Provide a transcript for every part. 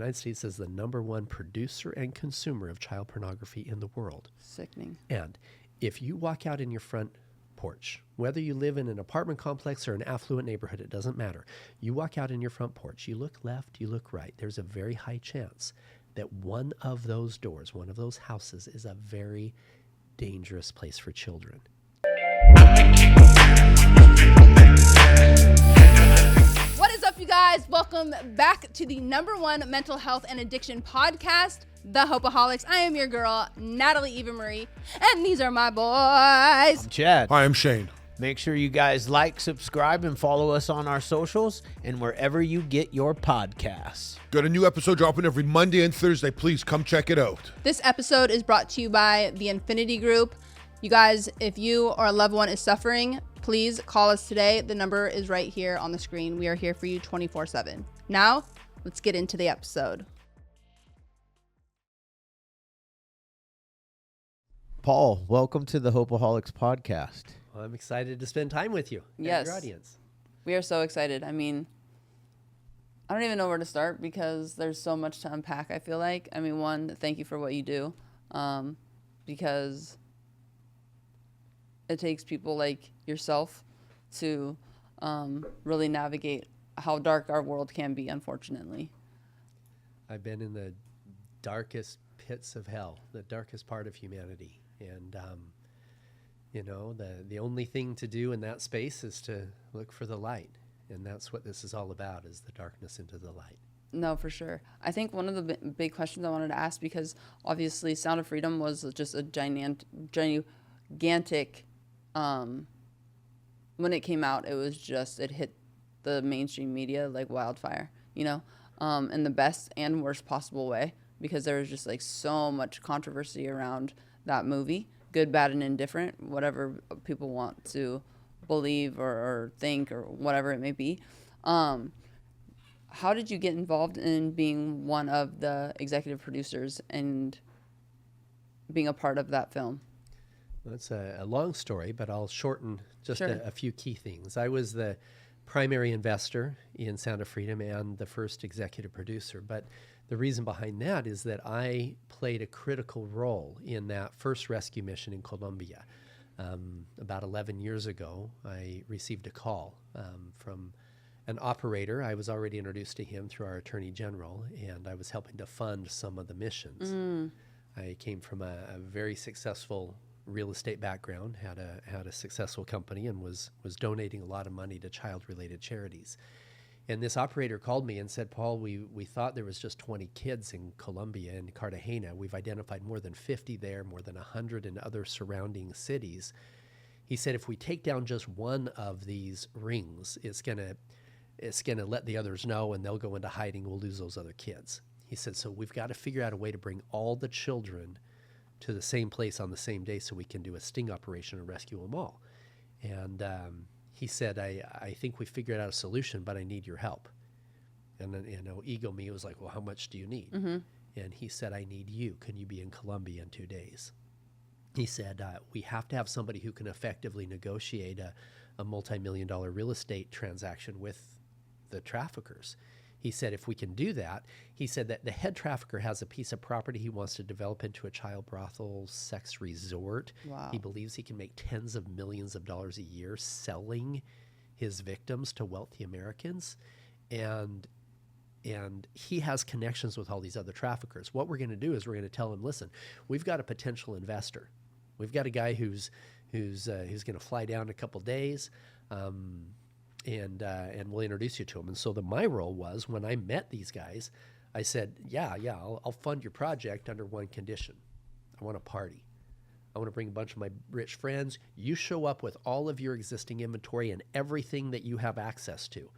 United States is the #1 producer and consumer of child pornography in the world. Sickening. And if you walk out in your front porch, whether you live in an apartment complex or an affluent neighborhood, it doesn't matter. You walk out in your front porch, you look left, you look right. There's a very high chance that one of those doors, one of those houses, is a very dangerous place for children. What is up, you guys? Welcome back to the #1 mental health and addiction podcast, the Hopeaholics. I am your girl, Natalie Eva Marie, and these are my boys. I'm Chad. Hi, I'm Shane. Make sure you guys like, subscribe, and follow us on our socials and wherever you get your podcasts. Got a new episode dropping every Monday and Thursday. Please come check it out. This episode is brought to you by the Infinity Group. You guys, if you or a loved one is suffering, please call us today. The number is right here on the screen. We are here for you 24/7. Now, let's get into the episode. Paul, welcome to the Hopeaholics podcast. Well, I'm excited to spend time with you and Yes. your audience. We are so excited. I mean, I don't even know where to start because there's so much to unpack, I feel like. I mean, one, thank you for what you do, because it takes people like yourself to really navigate how dark our world can be, unfortunately. I've been in the darkest pits of hell, the darkest part of humanity. And, you know, the only thing to do in that space is to look for the light. And that's what this is all about, is the darkness into the light. No, for sure. I think one of the big questions I wanted to ask, because obviously Sound of Freedom was just a gigantic, when it came out, it hit the mainstream media like wildfire, you know, in the best and worst possible way, because there was just like so much controversy around that movie, good, bad, and indifferent, whatever people want to believe or think or whatever it may be. How did you get involved in being one of the executive producers and being a part of that film? Well, it's a long story, but I'll shorten just Sure. a few key things. I was the primary investor in Sound of Freedom and the first executive producer. But the reason behind that is that I played a critical role in that first rescue mission in Colombia. About 11 years ago, I received a call from an operator. I was already introduced to him through our attorney general, and I was helping to fund some of the missions. I came from a very successful real estate background, had a successful company, and was donating a lot of money to child-related charities. And this operator called me and said, Paul, we thought there was just 20 kids in Colombia and Cartagena. We've identified more than 50 there, more than 100 in other surrounding cities. He said, if we take down just one of these rings, it's gonna let the others know, and they'll go into hiding. We'll lose those other kids. He said, so we've got to figure out a way to bring all the children to the same place on the same day so we can do a sting operation and rescue them all. And he said, I think we figured out a solution, but I need your help. And then, you know, ego me was like, well, how much do you need? And he said, I need you. Can you be in Colombia in 2 days? He said, we have to have somebody who can effectively negotiate a multi-million-dollar real estate transaction with the traffickers. He said, if we can do that, he said that the head trafficker has a piece of property he wants to develop into a child brothel sex resort. Wow. He believes he can make tens of millions of dollars a year selling his victims to wealthy Americans. And he has connections with all these other traffickers. What we're going to do is we're going to tell him, listen, we've got a potential investor. We've got a guy who's going to fly down in a couple days. And we'll introduce you to him. And so my role was, when I met these guys, I said, I'll fund your project under one condition. I want a party. I want to bring a bunch of my rich friends. You show up with all of your existing inventory and everything that you have access to.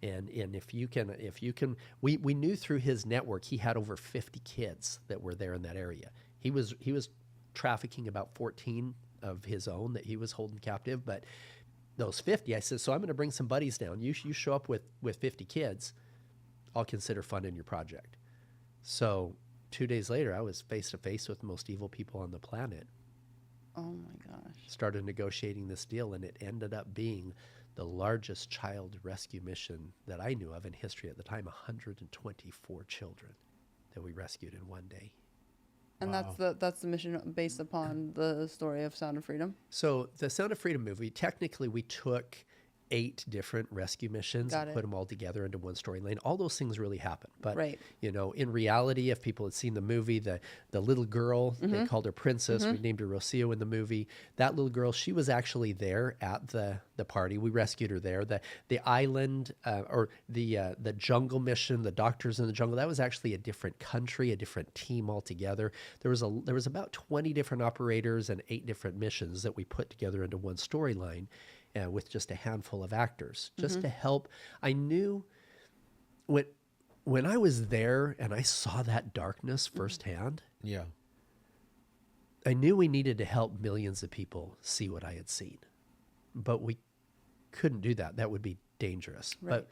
And if you can, we knew through his network, he had over 50 kids that were there in that area. He was trafficking about 14 of his own that he was holding captive, but those 50, I said, so I'm going to bring some buddies down. You show up with 50 kids, I'll consider funding your project. So 2 days later, I was face to face with the most evil people on the planet. Oh my gosh. Started negotiating this deal, and it ended up being the largest child rescue mission that I knew of in history at the time, 124 children that we rescued in one day. And Wow. that's the mission based upon the story of Sound of Freedom. So the Sound of Freedom movie, technically we took 8 different rescue missions Got and it. put them all together into one storyline. All those things really happen. But, Right. you know, in reality, if people had seen the movie, the little girl, they called her Princess. We named her Rocio in the movie. That little girl, she was actually there at the party. We rescued her there. The island or the jungle mission, the doctors in the jungle, that was actually a different country, a different team altogether. There was about 20 different operators and 8 different missions that we put together into one storyline. With just a handful of actors, just to help. I knew when I was there and I saw that darkness firsthand, Yeah. I knew we needed to help millions of people see what I had seen. But we couldn't do that. That would be dangerous. Right. But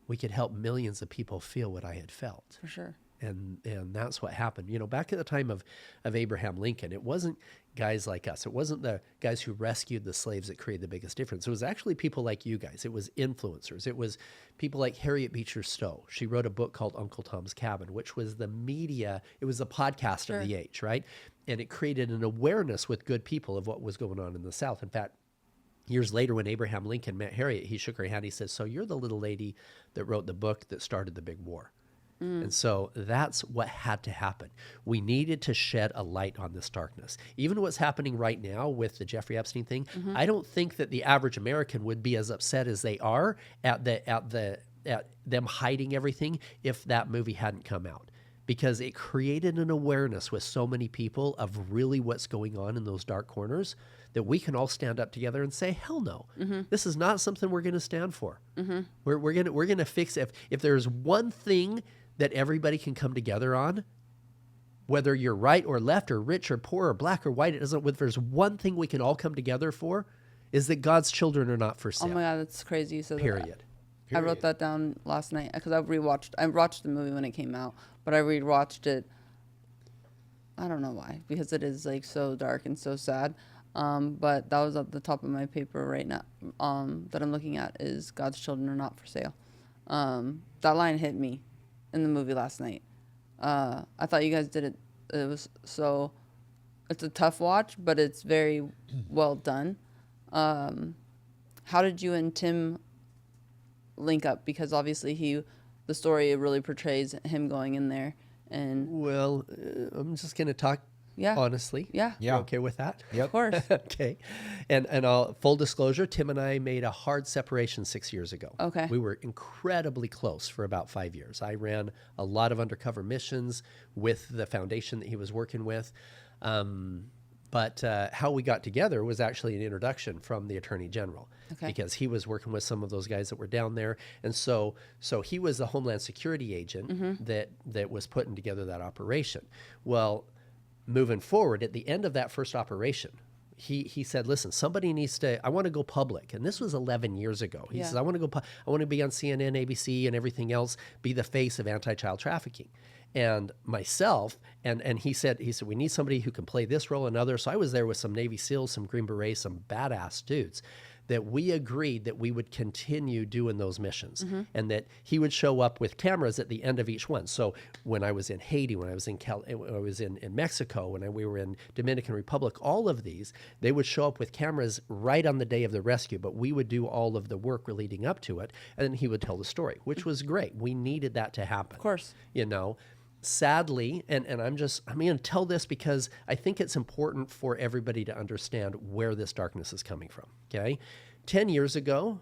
we could help millions of people feel what I had felt. For sure. And that's what happened. You know, back at the time of Abraham Lincoln, it wasn't guys like us. It wasn't the guys who rescued the slaves that created the biggest difference. It was actually people like you guys. It was influencers. It was people like Harriet Beecher Stowe. She wrote a book called Uncle Tom's Cabin, which was the media. It was the podcast of the age, right? And it created an awareness with good people of what was going on in the South. In fact, years later, when Abraham Lincoln met Harriet, he shook her hand. He said, "So you're the little lady that wrote the book that started the big war." And so that's what had to happen. We needed to shed a light on this darkness. Even what's happening right now with the Jeffrey Epstein thing, I don't think that the average American would be as upset as they are at them hiding everything if that movie hadn't come out. Because it created an awareness with so many people of really what's going on in those dark corners that we can all stand up together and say, hell no, this is not something we're going to stand for. We're going to fix it. If there's one thing that everybody can come together on, whether you're right or left or rich or poor or black or white, it doesn't. If there's one thing we can all come together for, is that God's children are not for sale. Oh my God, that's crazy you said that. Period. I wrote that down last night because I watched the movie when it came out, but I rewatched it. I don't know why, because it is like so dark and so sad. But that was at the top of my paper right now. That I'm looking at is God's children are not for sale. That line hit me in the movie last night. I thought you guys did it. It was so. It's a tough watch, but it's very well done. How did you and Tim link up? Because obviously the story really portrays him going in there and. Well, I'm just going to talk honestly. Yeah. You're okay with that? Yep. Of course. Okay. And full disclosure, Tim and I made a hard separation 6 years ago. Okay. We were incredibly close for about 5 years. I ran a lot of undercover missions with the foundation that he was working with. But how we got together was actually an introduction from the Attorney General. Okay. Because he was working with some of those guys that were down there. And so he was the Homeland Security agent that was putting together that operation. Well, moving forward, at the end of that first operation, he said, listen, somebody needs to, I want to go public. And this was 11 years ago. He says, I want to be on CNN, ABC, and everything else, be the face of anti-child trafficking. And myself, and he said, we need somebody who can play this role and others. So I was there with some Navy SEALs, some Green Berets, some badass dudes, that we agreed that we would continue doing those missions and that he would show up with cameras at the end of each one. So when I was in Haiti, when I was in Mexico, when we were in Dominican Republic, all of these, they would show up with cameras right on the day of the rescue, but we would do all of the work leading up to it, and then he would tell the story, which was great. We needed that to happen. Of course. You know, sadly, and I'm going to tell this because I think it's important for everybody to understand where this darkness is coming from, okay? 10 years ago,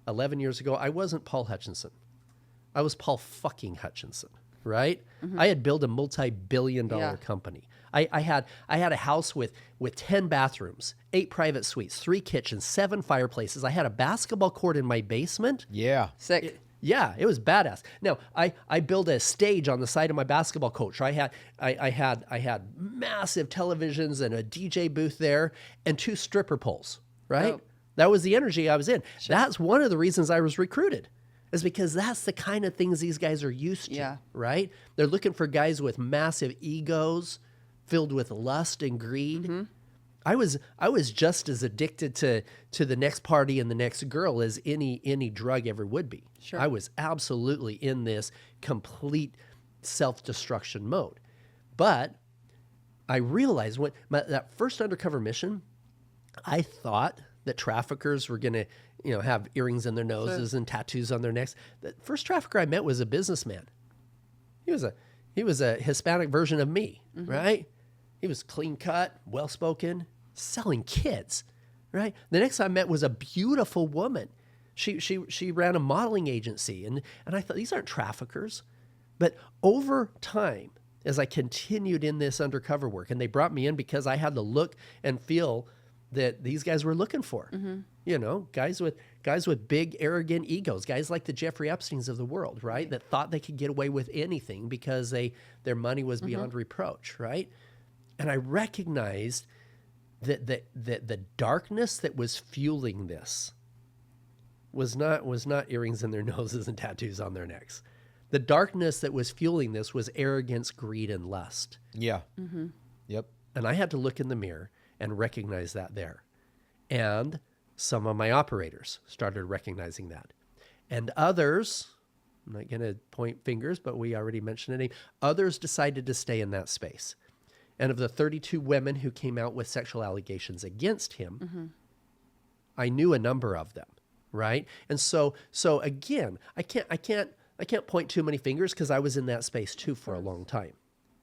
11 years ago, I wasn't Paul Hutchinson. I was Paul fucking Hutchinson, right? I had built a multi-billion-dollar company. I had a house with 10 bathrooms, 8 private suites, 3 kitchens, 7 fireplaces. I had a basketball court in my basement. Yeah. Sick. Yeah, it was badass. Now, I built a stage on the side of my basketball court. I had massive televisions and a DJ booth there and 2 stripper poles, right? Oh. That was the energy I was in. Sure. That's one of the reasons I was recruited, is because that's the kind of things these guys are used to, right? They're looking for guys with massive egos, filled with lust and greed. I was just as addicted to the next party and the next girl as any drug ever would be. Sure. I was absolutely in this complete self-destruction mode. But I realized that first undercover mission, I thought that traffickers were going to, have earrings in their noses and tattoos on their necks. The first trafficker I met was a businessman. He was a Hispanic version of me, right? He was clean cut, well spoken, selling kids, right? The next I met was a beautiful woman. She ran a modeling agency, and I thought, these aren't traffickers. But over time, as I continued in this undercover work, and they brought me in because I had the look and feel that these guys were looking for. Guys with big, arrogant egos, guys like the Jeffrey Epsteins of the world, right? That thought they could get away with anything because their money was beyond reproach, right? And I recognized that the darkness that was fueling this was not earrings in their noses and tattoos on their necks. The darkness that was fueling this was arrogance, greed, and lust. Yeah. Yep. And I had to look in the mirror and recognize that there. And some of my operators started recognizing that. And others, I'm not going to point fingers, but we already mentioned a name, others decided to stay in that space. And of the 32 women who came out with sexual allegations against him, I knew a number of them, right? And so again, I can't point too many fingers because I was in that space too for a long time.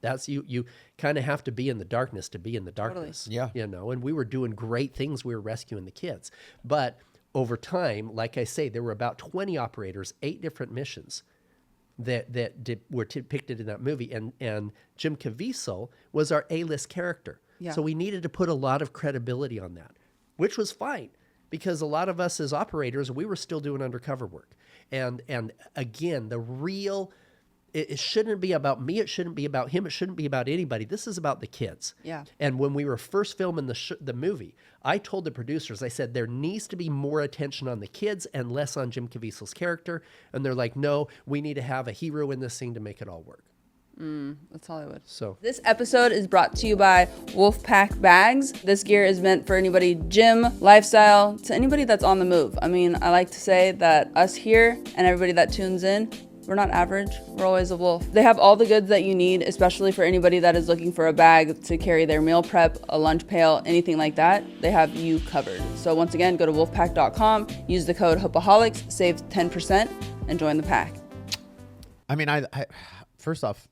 That's you kind of have to be in the darkness to be in the darkness. Totally. Yeah. And we were doing great things. We were rescuing the kids. But over time, like I say, there were about 20 operators, 8 different missions that were depicted in that movie. And Jim Caviezel was our A-list character. Yeah. So we needed to put a lot of credibility on that, which was fine because a lot of us as operators, we were still doing undercover work. And again, the real... It shouldn't be about me. It shouldn't be about him. It shouldn't be about anybody. This is about the kids. Yeah. And when we were first filming the movie, I told the producers, I said, there needs to be more attention on the kids and less on Jim Caviezel's character. And they're like, no, we need to have a hero in this thing to make it all work. That's Hollywood. So this episode is brought to you by Wolfpack Bags. This gear is meant for anybody gym, lifestyle, to anybody that's on the move. I mean, I like to say that us here and everybody that tunes in, we're not average. We're always a wolf. They have all the goods that you need, especially for anybody that is looking for a bag to carry their meal prep, a lunch pail, anything like that. They have you covered. So once again, go to wolfpack.com, use the code Hopeaholics, save 10%, and join the pack. I mean, I first off,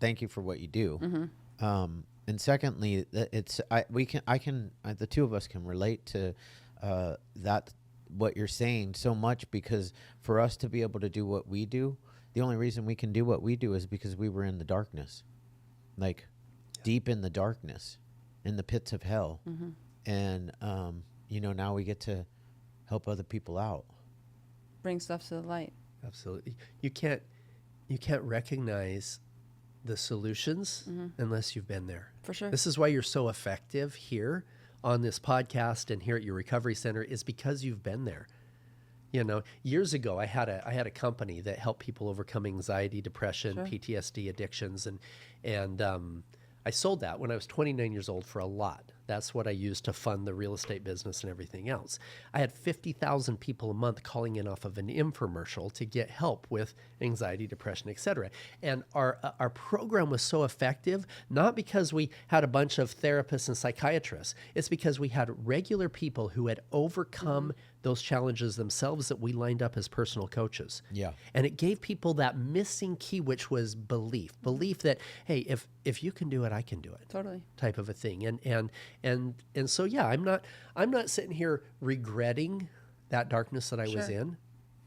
thank you for what you do. And secondly, the two of us can relate to that. What you're saying so much, because for us to be able to do what we do, the only reason we can do what we do is because we were in the darkness, deep in the darkness, in the pits of hell. And now we get to help other people out, bring stuff to the light. absolutely. You can't recognize the solutions unless you've been there. For sure. This is why you're so effective here on this podcast and here at your recovery center, is because you've been there. Years ago, I had a company that helped people overcome anxiety, depression, PTSD, addictions, and I sold that when I was 29 years old for a lot. That's what I used to fund the real estate business and everything else. I had 50,000 people a month calling in off of an infomercial to get help with anxiety, depression, etc. And our program was so effective, not because we had a bunch of therapists and psychiatrists. It's because we had regular people who had overcome those challenges themselves that we lined up as personal coaches. Yeah. And it gave people that missing key, which was belief that, hey, if you can do it, I can do it. Totally. Type of a thing. And so, yeah, I'm not sitting here regretting that darkness that I was in,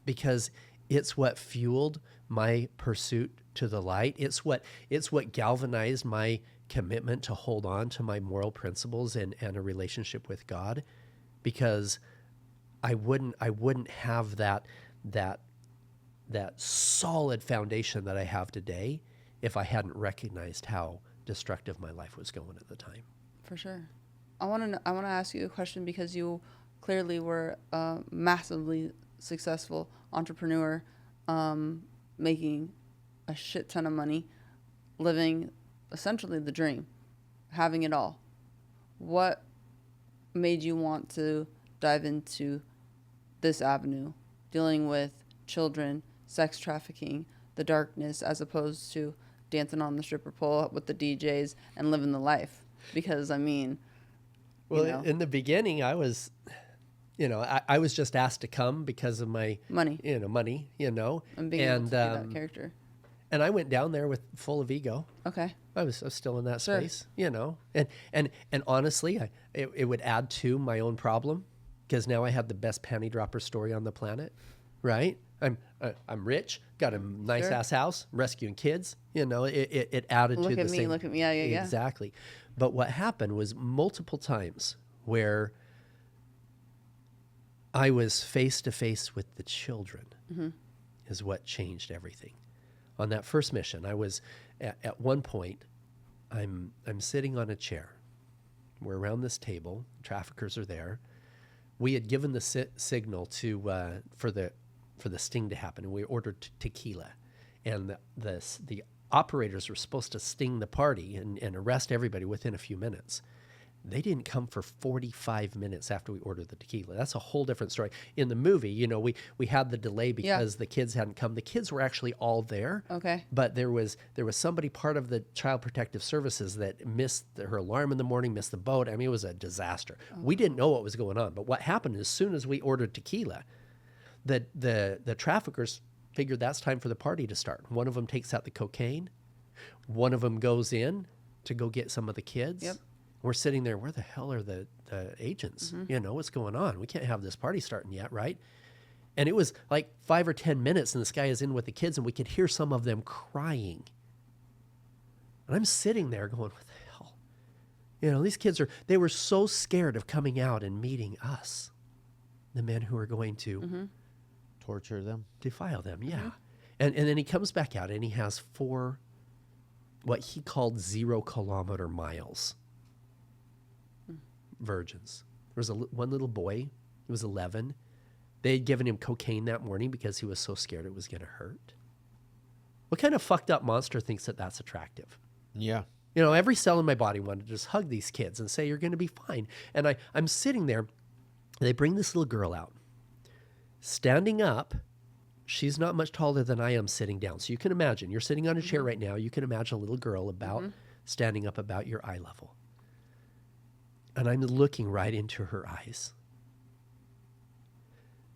because it's what fueled my pursuit to the light. It's what galvanized my commitment to hold on to my moral principles and a relationship with God, because I wouldn't have that solid foundation that I have today if I hadn't recognized how destructive my life was going at the time. For sure. I want to ask you a question, because you clearly were a massively successful entrepreneur, making a shit ton of money, living essentially the dream, having it all. what made you want to dive into this avenue, dealing with children, sex trafficking, the darkness, as opposed to dancing on the stripper pole with the DJs and living the life? Because, I mean, Well, you know, in the beginning, I was, I was just asked to come because of my money money, and being able to be that character. and I went down there with full of ego. Okay. I was still in that Sure. space, and honestly, it would add to my own problem because now I had the best panty dropper story on the planet, right? I'm rich, got a nice Sure. ass house, rescuing kids. It added Look to the at me, same. look at me. Yeah. Exactly. But what happened was multiple times where I was face to face with the children is what changed everything. On that first mission, I was at one point, I'm sitting on a chair. We're around this table. Traffickers are there. We had given the signal to for the sting to happen, and we ordered tequila, and the operators were supposed to sting the party and arrest everybody within a few minutes. They didn't come for 45 minutes after we ordered the tequila. That's a whole different story. In the movie, we had the delay because the kids hadn't come. The kids were actually all there. Okay. But there was somebody part of the Child Protective Services that missed her alarm in the morning, missed the boat. I mean, it was a disaster. We didn't know what was going on. But what happened as soon as we ordered tequila, the traffickers figured that's time for the party to start. One of them takes out the cocaine. One of them goes in to go get some of the kids. Yep. We're sitting there, where the hell are the agents? What's going on? We can't have this party starting yet, right? And it was like 5 or 10 minutes, and this guy is in with the kids, and we could hear some of them crying. And I'm sitting there going, what the hell? These kids they were so scared of coming out and meeting us, the men who are going to Torture them. defile them, yeah. And then he comes back out, and he has 4, what he called 0-kilometer miles. Virgins. There was one little boy. He was 11. They had given him cocaine that morning because he was so scared it was going to hurt. What kind of fucked up monster thinks that that's attractive? Yeah. Every cell in my body wanted to just hug these kids and say, you're going to be fine. And I'm sitting there. They bring this little girl out. Standing up, she's not much taller than I am sitting down. So you can imagine, you're sitting on a chair right now. You can imagine a little girl standing up about your eye level. And I'm looking right into her eyes.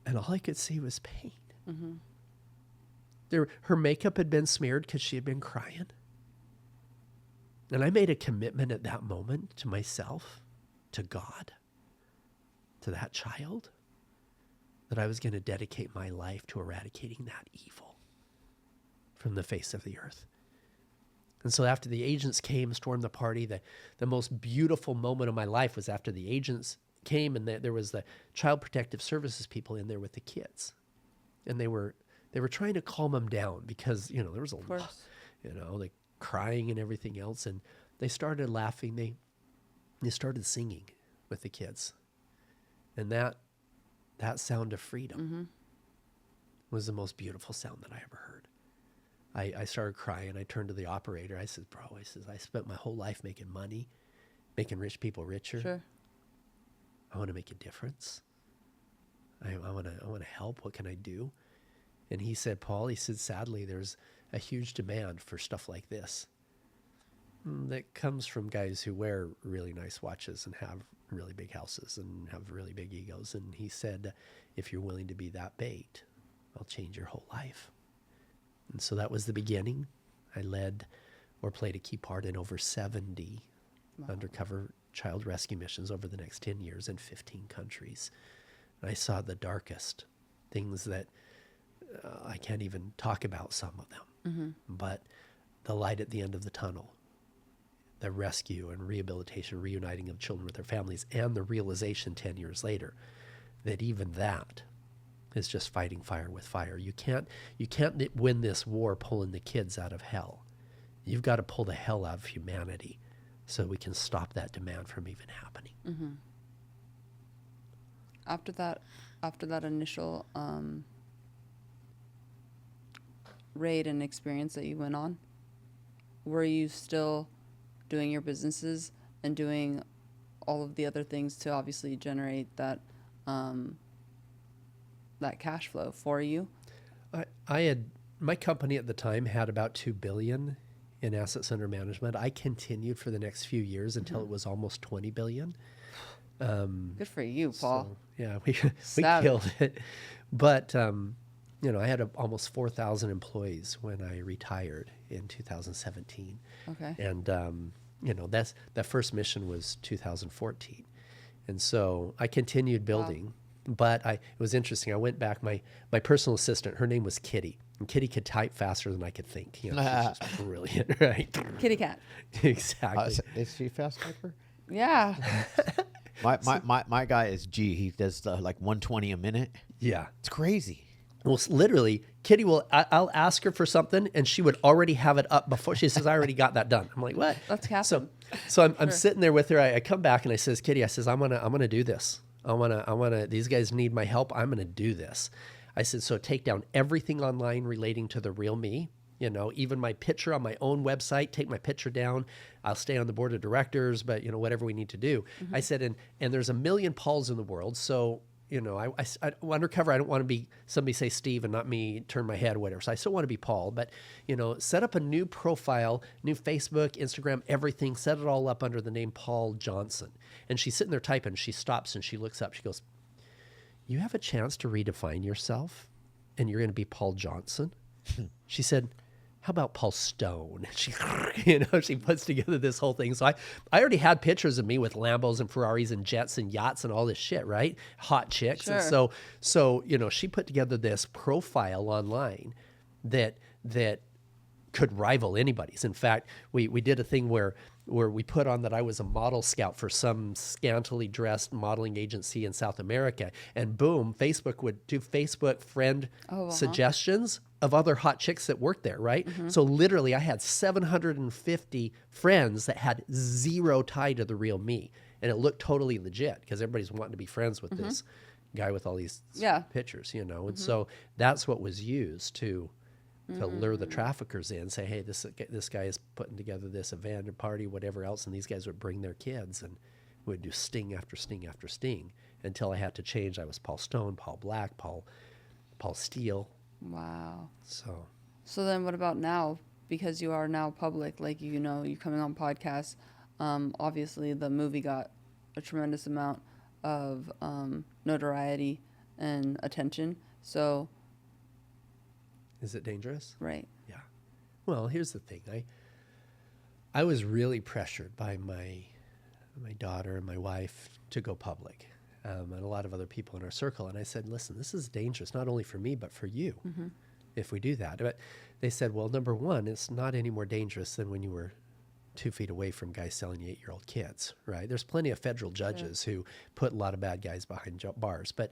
And all I could see was pain. Her makeup had been smeared because she had been crying. And I made a commitment at that moment to myself, to God, to that child, that I was going to dedicate my life to eradicating that evil from the face of the earth. And so after the agents came, stormed the party, the most beautiful moment of my life was after the agents came, and there was the Child Protective Services people in there with the kids. And they were trying to calm them down because, there was a lot, like crying and everything else. And they started laughing. They started singing with the kids. And that sound of freedom was the most beautiful sound that I ever heard. I started crying. I turned to the operator. I said, bro, I spent my whole life making money, making rich people richer. Sure. I want to make a difference. I want to help. What can I do? And he said, Paul, sadly, there's a huge demand for stuff like this that comes from guys who wear really nice watches and have really big houses and have really big egos. And he said, if you're willing to be that bait, I'll change your whole life. And so that was the beginning. I led or played a key part in over 70 undercover child rescue missions over the next 10 years in 15 countries. And I saw the darkest things that I can't even talk about some of them. But the light at the end of the tunnel, the rescue and rehabilitation, reuniting of children with their families, and the realization 10 years later that even that is just fighting fire with fire. You can't win this war pulling the kids out of hell. You've got to pull the hell out of humanity so we can stop that demand from even happening. After that initial raid and experience that you went on, were you still doing your businesses and doing all of the other things to obviously generate that that cash flow for you? I had, my company at the time had about 2 billion in assets under management. I continued for the next few years until it was almost 20 billion. Good for you, Paul. So, yeah, we Savage. killed it. But, you know, I had almost 4,000 employees when I retired in 2017. Okay. And, you know, that first mission was 2014. And so I continued building. But it was interesting. I went back. My personal assistant, her name was Kitty, and Kitty could type faster than I could think. You know, she's just brilliant, right? Kitty cat. Exactly. Is she fast typer? Yeah. My guy is G. He does like 120 a minute. Yeah. It's crazy. Well, literally, Kitty will. I'll ask her for something, and she would already have it up before. She says, "I already got that done." I'm like, "What?" That's Catherine. So I'm sitting there with her. I come back and I says, "Kitty," I says, "I'm gonna do this. I wanna. These guys need my help. I'm gonna do this." I said, "So take down everything online relating to the real me. You know, even my picture on my own website. Take my picture down. I'll stay on the board of directors, but you know, whatever we need to do." I said, and there's a million Pauls in the world, so. You know, I undercover, I don't want to be somebody say Steve and not me turn my head or whatever. So I still want to be Paul, but, you know, set up a new profile, new Facebook, Instagram, everything, set it all up under the name Paul Johnson. And she's sitting there typing. She stops and she looks up. She goes, "You have a chance to redefine yourself and you're going to be Paul Johnson?" She said, "How about Paul Stone?" She, you know, she puts together this whole thing. So I already had pictures of me with Lambos and Ferraris and jets and yachts and all this shit, right? Hot chicks. Sure. And so, you know, she put together this profile online that could rival anybody's. In fact, we did a thing where we put on that I was a model scout for some scantily dressed modeling agency in South America, and boom, Facebook would do Facebook friend suggestions of other hot chicks that worked there, right? So literally I had 750 friends that had zero tie to the real me, and it looked totally legit because everybody's wanting to be friends with this guy with all these pictures, you know? And so that's what was used to lure the traffickers in, say, "Hey, this guy is putting together this event or party, whatever else," and these guys would bring their kids, and we'd do sting after sting after sting until I had to change. I was Paul Stone, Paul Black, Paul Steele. Wow. So then what about now? Because you are now public, like, you know, you're coming on podcasts. Obviously, the movie got a tremendous amount of notoriety and attention. So... is it dangerous? Right. Yeah. Well, here's the thing. I was really pressured by my daughter and my wife to go public, and a lot of other people in our circle. And I said, "Listen, this is dangerous, not only for me, but for you, if we do that." But they said, "Well, number one, it's not any more dangerous than when you were 2 feet away from guys selling you 8-year-old kids, right? There's plenty of federal judges who put a lot of bad guys behind bars. But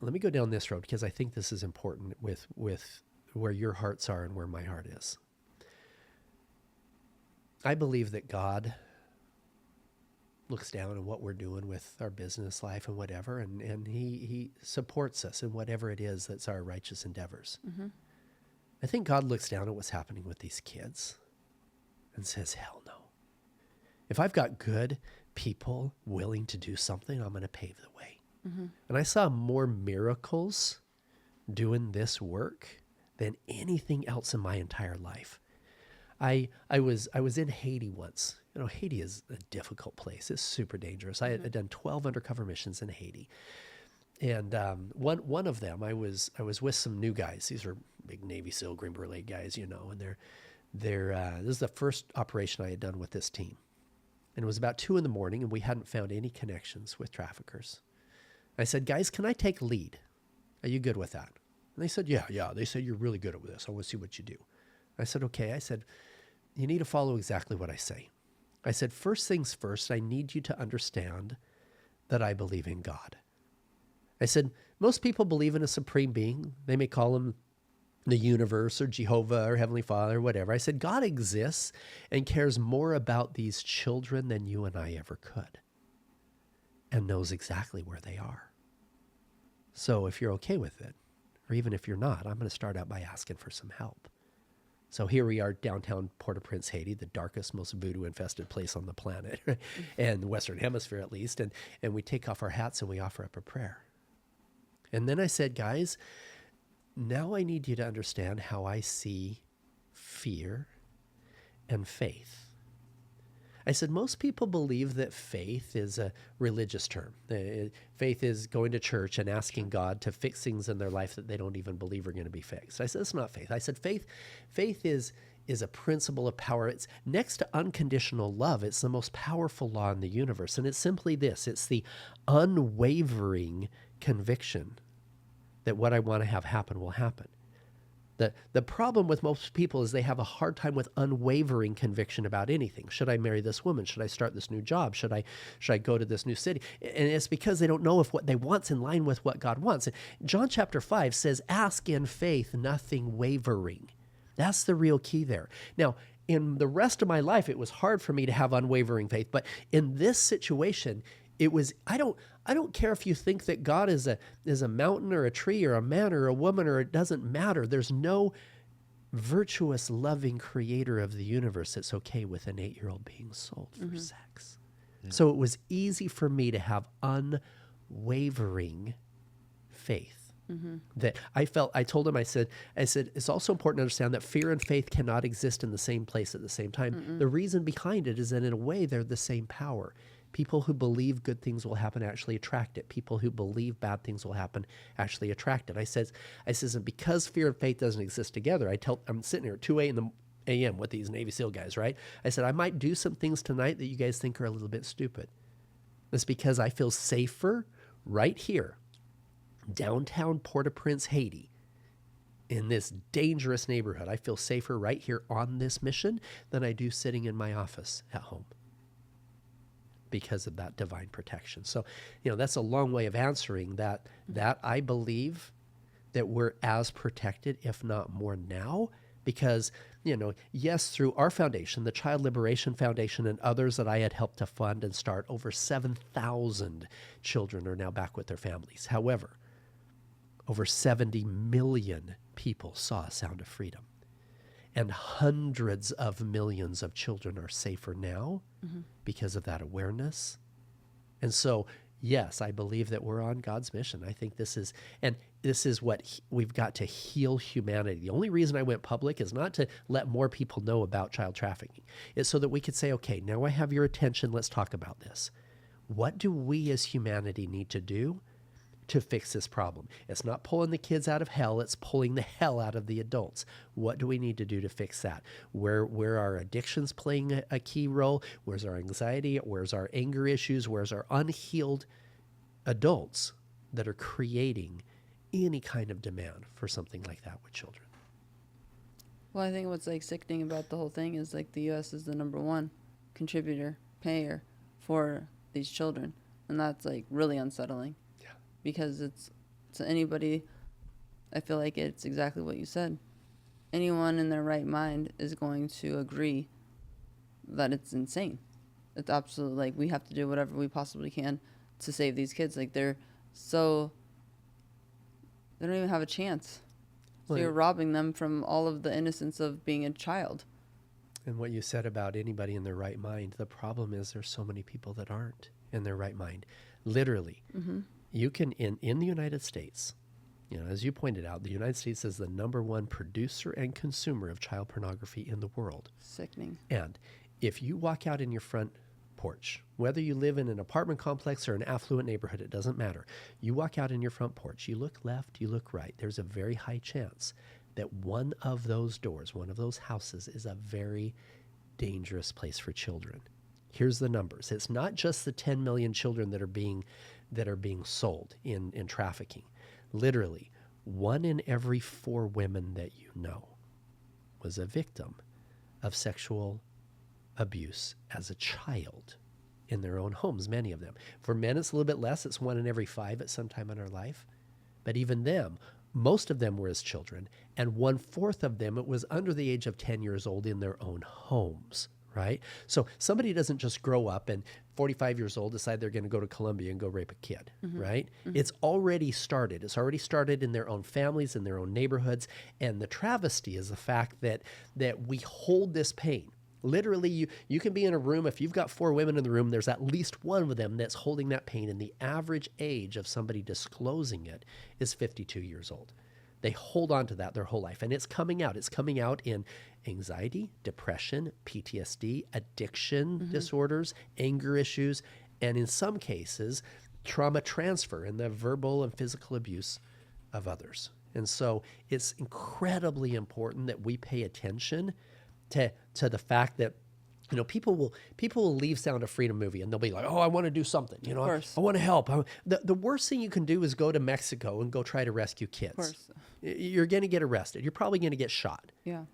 let me go down this road because I think this is important with where your hearts are and where my heart is. I believe that God looks down on what we're doing with our business life and whatever, and he supports us in whatever it is that's our righteous endeavors. I think God looks down at what's happening with these kids and says, "Hell no. If I've got good people willing to do something, I'm going to pave the way." And I saw more miracles doing this work than anything else in my entire life. I was in Haiti once. You know, Haiti is a difficult place. It's super dangerous. I had done 12 undercover missions in Haiti, and one of them I was with some new guys. These are big Navy SEAL, Green Beret guys, you know, and this is the first operation I had done with this team, and it was about 2 a.m, and we hadn't found any connections with traffickers. I said, "Guys, can I take lead? Are you good with that?" And they said, yeah. They said, "You're really good at this. I want to see what you do." I said, "Okay." I said, "You need to follow exactly what I say." I said, "First things first, I need you to understand that I believe in God." I said, "Most people believe in a supreme being. They may call him the universe or Jehovah or Heavenly Father or whatever." I said, "God exists and cares more about these children than you and I ever could, and knows exactly where they are. So if you're okay with it, or even if you're not, I'm going to start out by asking for some help." So here we are, downtown Port-au-Prince, Haiti, the darkest, most voodoo-infested place on the planet, and the Western Hemisphere at least. And we take off our hats and we offer up a prayer. And then I said, guys, now I need you to understand how I see fear and faith. I said, most people believe that faith is a religious term. Faith is going to church and asking God to fix things in their life that they don't even believe are going to be fixed. I said, it's not faith. I said, faith is a principle of power. It's next to unconditional love. It's the most powerful law in the universe. And it's simply this. It's the unwavering conviction that what I want to have happen will happen. The problem with most people is they have a hard time with unwavering conviction about anything. Should I marry this woman? Should I start this new job? Should I go to this new city? And it's because they don't know if what they want's in line with what God wants. And John chapter 5 says, ask in faith, nothing wavering. That's the real key there. Now, in the rest of my life, it was hard for me to have unwavering faith. But in this situation, it was, I don't care if you think that God is a mountain or a tree or a man or a woman, or it doesn't matter. There's no virtuous, loving creator of the universe that's okay with an 8-year-old being sold for sex. Yeah. So it was easy for me to have unwavering faith. That I told him, I said, it's also important to understand that fear and faith cannot exist in the same place at the same time. The reason behind it is that in a way, they're the same power. People who believe good things will happen actually attract it. People who believe bad things will happen actually attract it. I says, and because fear and faith doesn't exist together, I'm sitting here at 2 a.m. with these Navy SEAL guys, right? I said, I might do some things tonight that you guys think are a little bit stupid. It's because I feel safer right here, downtown Port-au-Prince, Haiti, in this dangerous neighborhood. I feel safer right here on this mission than I do sitting in my office at home, because of that divine protection. So, that's a long way of answering that I believe that we're as protected, if not more now, because, yes, through our foundation, the Child Liberation Foundation, and others that I had helped to fund and start, over 7,000 children are now back with their families. However, over 70 million people saw Sound of Freedom. And hundreds of millions of children are safer now because of that awareness. And so, yes, I believe that we're on God's mission. I think this is what we've got to heal humanity. The only reason I went public is not to let more people know about child trafficking. It's so that we could say, okay, now I have your attention. Let's talk about this. What do we as humanity need to do to fix this problem? It's not pulling the kids out of hell, it's pulling the hell out of the adults. What do we need to do to fix that? Where are addictions playing a key role? Where's our anxiety? Where's our anger issues? Where's our unhealed adults that are creating any kind of demand for something like that with children? Well, I think what's sickening about the whole thing is the U.S. is the number one contributor, payer for these children. And that's really unsettling. Because it's to anybody, I feel like it's exactly what you said. Anyone in their right mind is going to agree that it's insane. It's absolutely we have to do whatever we possibly can to save these kids. They don't even have a chance. So you're robbing them from all of the innocence of being a child. And what you said about anybody in their right mind, the problem is there's so many people that aren't in their right mind. Literally. You can, in the United States, as you pointed out, the United States is the number one producer and consumer of child pornography in the world. Sickening. And if you walk out in your front porch, whether you live in an apartment complex or an affluent neighborhood, it doesn't matter. You walk out in your front porch, you look left, you look right. There's a very high chance that one of those doors, one of those houses, is a very dangerous place for children. Here's the numbers. It's not just the 10 million children that are being sold in trafficking. Literally, 1 in every 4 women that you know was a victim of sexual abuse as a child in their own homes, many of them. For men, it's a little bit less. It's 1 in every 5 at some time in our life. But even them, most of them were as children, and 1/4 of them, it was under the age of 10 years old in their own homes. Right? So somebody doesn't just grow up and 45 years old, decide they're going to go to Colombia and go rape a kid, right? It's already started. It's already started in their own families, in their own neighborhoods. And the travesty is the fact that we hold this pain. Literally, you can be in a room, if you've got 4 women in the room, there's at least one of them that's holding that pain. And the average age of somebody disclosing it is 52 years old. They hold on to that their whole life. And it's coming out. It's coming out in anxiety, depression, PTSD, addiction disorders, anger issues, and in some cases, trauma transfer and the verbal and physical abuse of others. And so it's incredibly important that we pay attention to the fact that, you know, people will leave Sound of Freedom movie and they'll be like, oh, I want to do something. You know, I want to help. The worst thing you can do is go to Mexico and go try to rescue kids. Of course. You're going to get arrested. You're probably going to get shot. Yeah.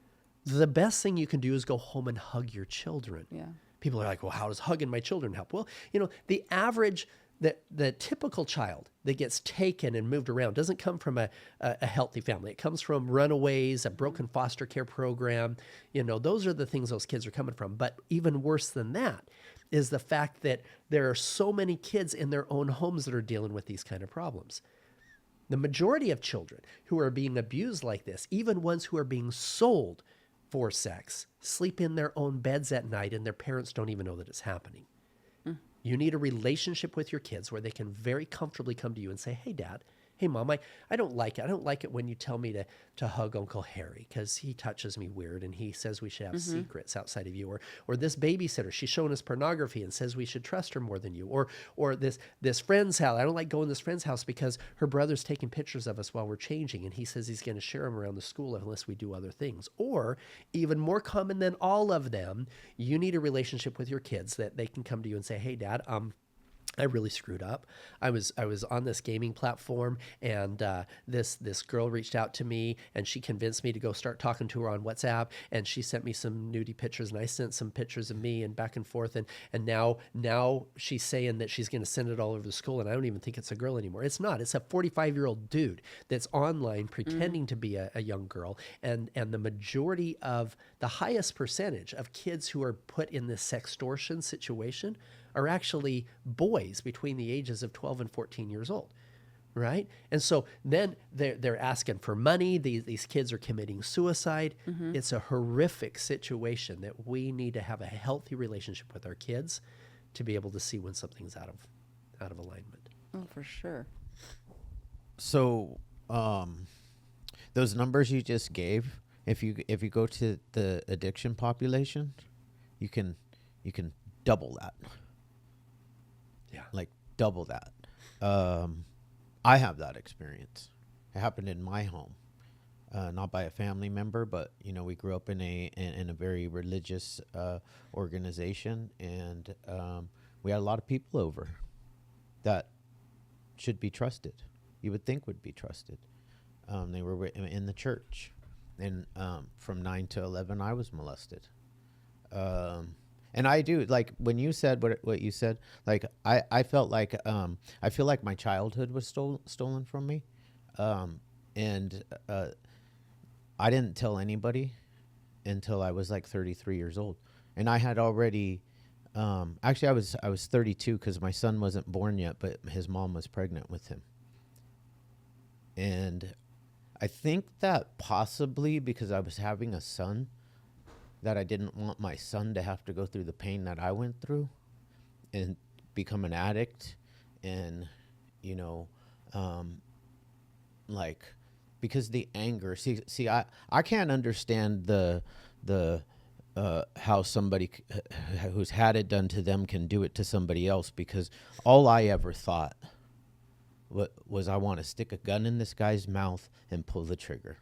The best thing you can do is go home and hug your children. Yeah. People are like, well, how does hugging my children help? Well, you know, the typical child that gets taken and moved around doesn't come from a healthy family. It comes from runaways, a broken foster care program. You know, those are the things those kids are coming from. But even worse than that is the fact that there are so many kids in their own homes that are dealing with these kind of problems. The majority of children who are being abused like this, even ones who are being sold for sex, sleep in their own beds at night and their parents don't even know that it's happening. You need a relationship with your kids where they can very comfortably come to you and say, hey, Dad, hey, Mom, I don't like it. I don't like it when you tell me to hug Uncle Harry because he touches me weird and he says we should have secrets outside of you. Or this babysitter, she's showing us pornography and says we should trust her more than you. Or this friend's house. I don't like going to this friend's house because her brother's taking pictures of us while we're changing and he says he's going to share them around the school unless we do other things. Or even more common than all of them, you need a relationship with your kids that they can come to you and say, hey, Dad, I really screwed up. I was on this gaming platform and this girl reached out to me and she convinced me to go start talking to her on WhatsApp and she sent me some nudie pictures and I sent some pictures of me and back and forth and now she's saying that she's going to send it all over the school and I don't even think it's a girl anymore. It's not. It's a 45-year-old dude that's online pretending to be a young girl and the majority of the highest percentage of kids who are put in this sextortion situation are actually boys between the ages of 12 and 14 years old, right? And so then they're asking for money. These kids are committing suicide. It's a horrific situation that we need to have a healthy relationship with our kids to be able to see when something's out of alignment. Oh, for sure. So, those numbers you just gave, if you go to the addiction population, you can double that. Yeah. Like double that. I have that experience. It happened in my home, not by a family member, but you know, we grew up in a very religious organization, and we had a lot of people over that should be trusted. You would think would be trusted. They were in the church, and from 9 to 11, I was molested. And I do, like, when you said what you said, like, I felt like, I feel like my childhood was stolen from me. And I didn't tell anybody until I was like 33 years old. And I had already, actually I was 32 because my son wasn't born yet, but his mom was pregnant with him. And I think that possibly because I was having a son, that I didn't want my son to have to go through the pain that I went through and become an addict. And, you know, like, because the anger, see, I can't understand the how somebody who's had it done to them can do it to somebody else, because all I ever thought was I want to stick a gun in this guy's mouth and pull the trigger.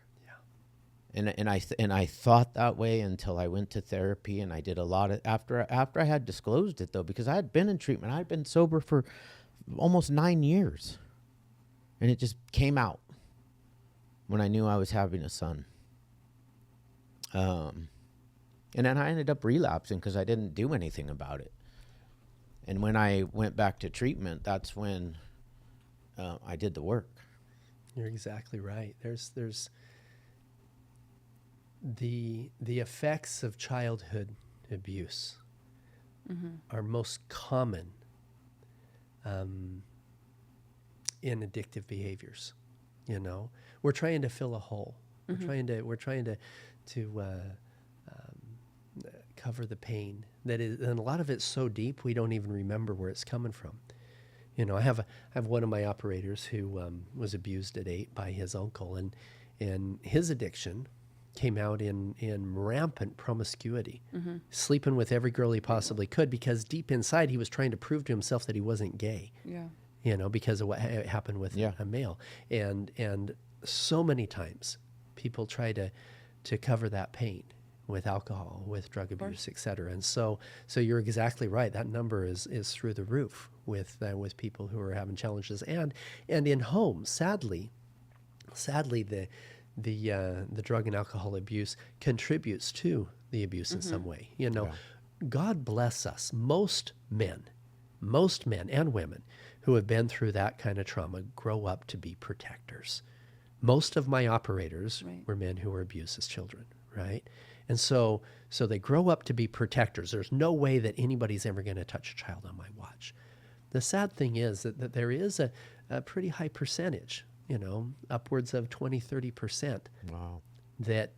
And I thought that way until I went to therapy, and I did a lot of after I had disclosed it, though, because I had been in treatment. I had been sober for almost 9 years, and it just came out when I knew I was having a son. And then I ended up relapsing because I didn't do anything about it. And when I went back to treatment, that's when I did the work. You're exactly right. There's the effects of childhood abuse are most common in addictive behaviors. You know, we're trying to fill a hole. We're trying to cover the pain that is, and a lot of it's so deep we don't even remember where it's coming from. You know, I have one of my operators who was abused at 8 by his uncle, and his addiction came out in rampant promiscuity, sleeping with every girl he possibly could, because deep inside he was trying to prove to himself that he wasn't gay. Yeah. You know, because of what happened with a male. And so many times people try to cover that pain with alcohol, with drug abuse, et cetera. And so you're exactly right. That number is through the roof with people who are having challenges, and in homes. Sadly, the drug and alcohol abuse contributes to the abuse in some way. You know, God bless us. Most men and women who have been through that kind of trauma grow up to be protectors. Most of my operators were men who were abused as children, right? And so they grow up to be protectors. There's no way that anybody's ever going to touch a child on my watch. The sad thing is that there is a pretty high percentage, you know, upwards of 20, 30%, wow, that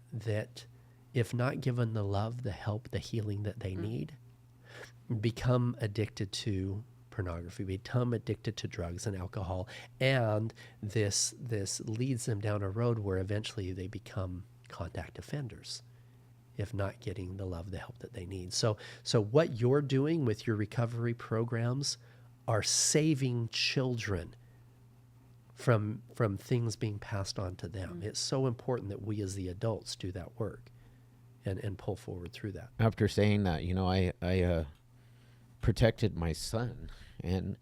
if not given the love, the help, the healing that they need, become addicted to pornography, become addicted to drugs and alcohol, and this leads them down a road where eventually they become contact offenders, if not getting the love, the help that they need. So what you're doing with your recovery programs are saving children from things being passed on to them. It's so important that we as the adults do that work and pull forward through that. After saying that, you know, I protected my son, and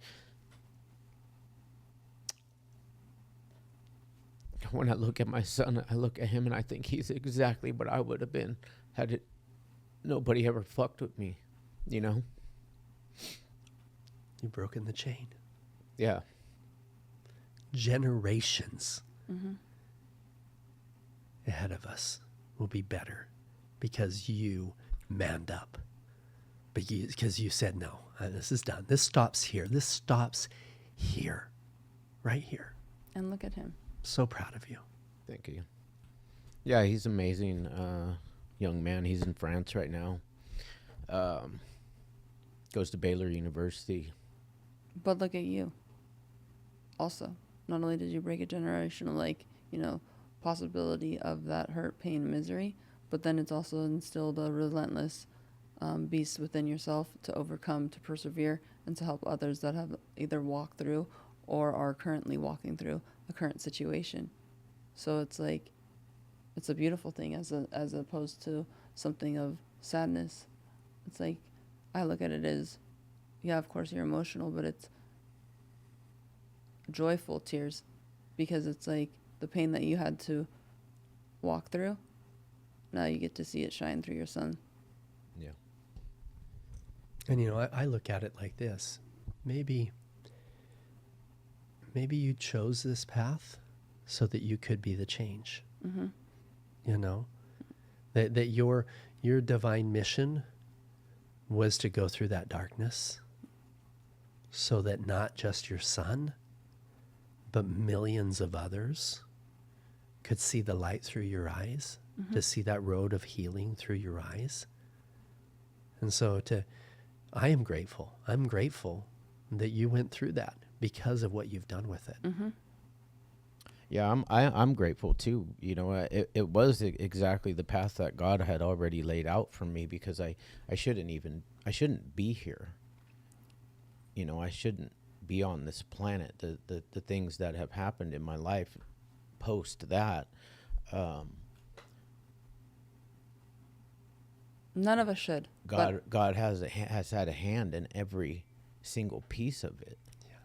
when I look at my son, I look at him and I think he's exactly what I would have been had nobody ever fucked with me, you know? You've broken the chain. Yeah. Generations ahead of us will be better because you manned up. Because you said, no, this is done. This stops here. This stops here. Right here. And look at him. So proud of you. Thank you. Yeah, he's amazing young man. He's in France right now. Goes to Baylor University. But look at you. Also, not only did you break a generational, like, you know, possibility of that hurt, pain, misery, but then it's also instilled a relentless beast within yourself to overcome, to persevere, and to help others that have either walked through or are currently walking through a current situation. So it's like, it's a beautiful thing as opposed to something of sadness. It's like, I look at it as, yeah, of course you're emotional, but it's joyful tears, because it's like the pain that you had to walk through, now you get to see it shine through your son. Yeah. And, you know, I look at it like this. Maybe you chose this path so that you could be the change. You know, that your divine mission was to go through that darkness so that not just your son, but millions of others could see the light through your eyes, to see that road of healing through your eyes. And so I am grateful. I'm grateful that you went through that because of what you've done with it. Yeah, I'm grateful too. You know, it was exactly the path that God had already laid out for me, because I shouldn't be here. You know, I shouldn't be on this planet. The things that have happened in my life post that, none of us should. God has had a hand in every single piece of it.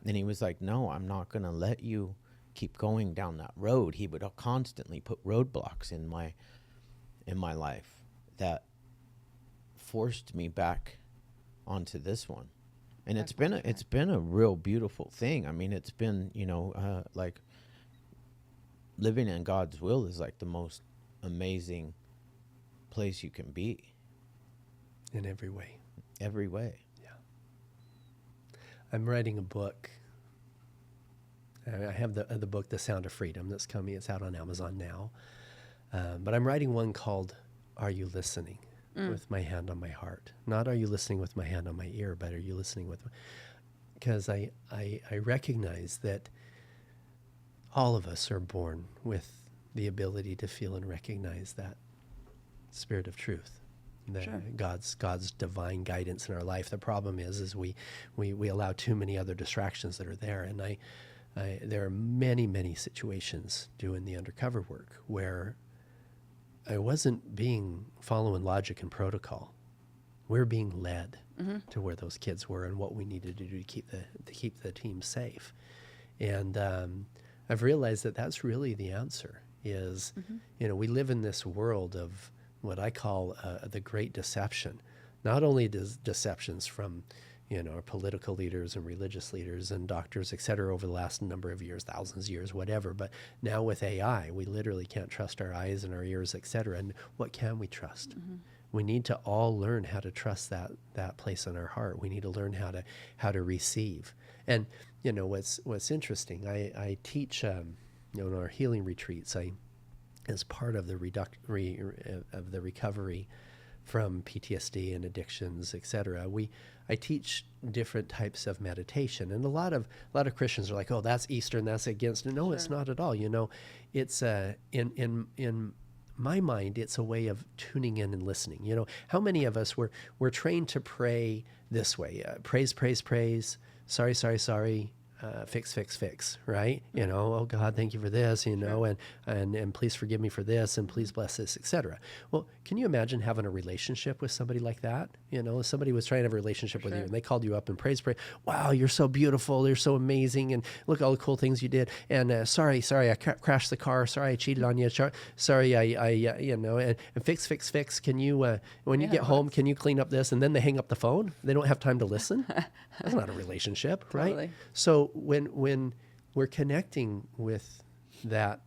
And he was like, no, I'm not going to let you keep going down that road. He would constantly put roadblocks in my life that forced me back onto this one. And it's been a real beautiful thing. I mean, it's been, you know, like living in God's will is like the most amazing place you can be. In every way. Every way. I'm writing a book. I have the book, The Sound of Freedom, that's coming. It's out on Amazon now. But I'm writing one called Are You Listening? With my hand on my heart. Not are you listening with my hand on my ear, but are you listening with... Because I recognize that all of us are born with the ability to feel and recognize that spirit of truth. Sure. God's divine guidance in our life. The problem is we allow too many other distractions that are there. And there are many situations doing the undercover work where I wasn't following logic and protocol. We're being led to where those kids were and what we needed to do to keep the team safe. And I've realized that that's really the answer. Is we live in this world of what I call the great deception. Not only does deceptions from our political leaders and religious leaders and doctors, et cetera, over the last number of years, thousands of years, whatever. But now with AI, we literally can't trust our eyes and our ears, et cetera. And what can we trust? We need to all learn how to trust that place in our heart. We need to learn how to receive. And what's interesting, I teach in our healing retreats. As part of the recovery from PTSD and addictions, et cetera, I teach different types of meditation, and a lot of Christians are like, "Oh, that's Eastern, that's against." No, Sure. It's not at all. It's in my mind, it's a way of tuning in and listening. How many of us we're trained to pray this way: praise, praise, praise, sorry, sorry, sorry. Fix, fix, fix, right? Oh God, thank you for this, Sure. and please forgive me for this, and please bless this, etc. Well, can you imagine having a relationship with somebody like that? If somebody was trying to have a relationship with you Sure. and they called you up and pray, wow, you're so beautiful, you're so amazing, and look at all the cool things you did, and sorry, I crashed the car, sorry, I cheated on you, sorry, I and fix, fix, fix. Can you, when you Yeah, get home, what's- can you clean up this? And then they hang up the phone. They don't have time to listen. That's not a relationship, right? Totally. So when we're connecting with that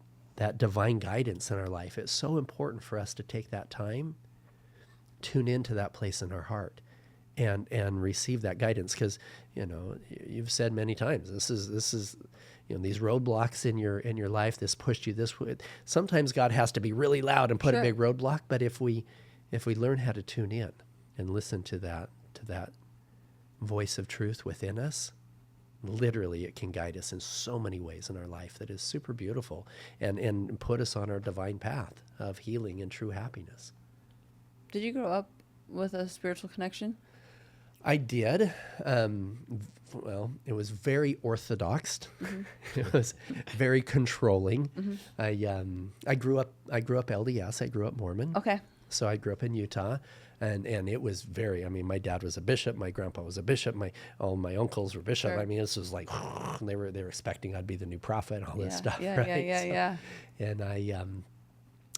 divine guidance in our life, it's so important for us to take that time, tune into that place in our heart, and receive that guidance. Because you've said many times, this is these roadblocks in your life. This pushed you this way. Sometimes God has to be really loud and put a Sure. big roadblock. But if we learn how to tune in and listen to that voice of truth within us, literally it can guide us in so many ways in our life that is super beautiful and put us on our divine path of healing and true happiness. Did you grow up with a spiritual connection? I did. Well, it was very orthodox. It was very controlling. I grew up LDS. I grew up Mormon. Okay. So I grew up in Utah, and it was very, my dad was a bishop, my grandpa was a bishop, all my uncles were bishop. Sure. This was like, they were expecting I'd be the new prophet and all this stuff. Yeah, right? yeah. And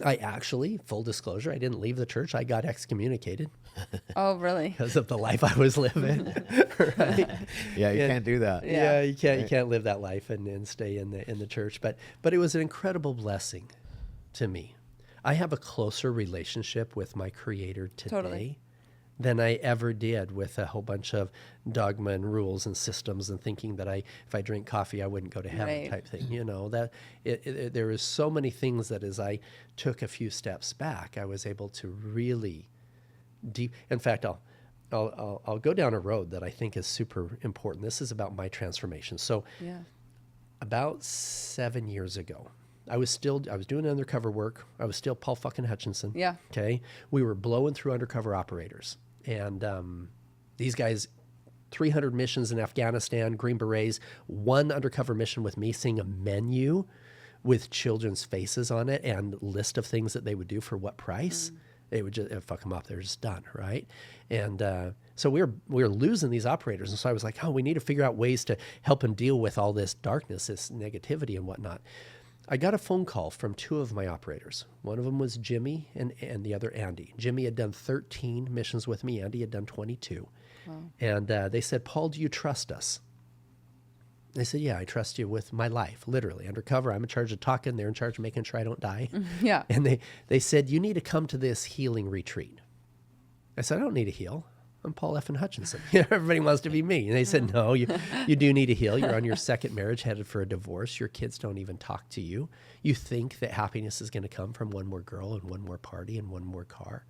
I actually, full disclosure, I didn't leave the church. I got excommunicated Oh, really? because of the life I was living. Right? Yeah, you And- can't do that. Yeah, you can't Right. live that life and stay in the church. But it was an incredible blessing to me. I have a closer relationship with my Creator today Totally. than I ever did with a whole bunch of dogma and rules and systems and thinking that if I drink coffee, I wouldn't go to heaven Right. type thing. That there is so many things that as I took a few steps back, I was able to really deep. In fact, I'll go down a road that I think is super important. This is about my transformation. So Yeah. about 7 years ago, I was doing undercover work. I was still Paul fucking Hutchinson. Yeah. Okay. We were blowing through undercover operators. And these guys, 300 missions in Afghanistan, Green Berets, one undercover mission with me, seeing a menu with children's faces on it and list of things that they would do for what price. They would just fuck them up. They're just done, right? And so we were losing these operators. And so I was like, we need to figure out ways to help them deal with all this darkness, this negativity and whatnot. I got a phone call from two of my operators. One of them was Jimmy and the other Andy. Jimmy had done 13 missions with me. Andy had done 22. Wow. And they said, Paul, do you trust us? I said, yeah, I trust you with my life, literally. Undercover, I'm in charge of talking. They're in charge of making sure I don't die. Yeah. And they said, you need to come to this healing retreat. I said, I don't need to heal. I'm Paul F. and Hutchinson. Everybody wants to be me. And they said, no, you do need to heal. You're on your second marriage, headed for a divorce. Your kids don't even talk to you. You think that happiness is going to come from one more girl and one more party and one more car.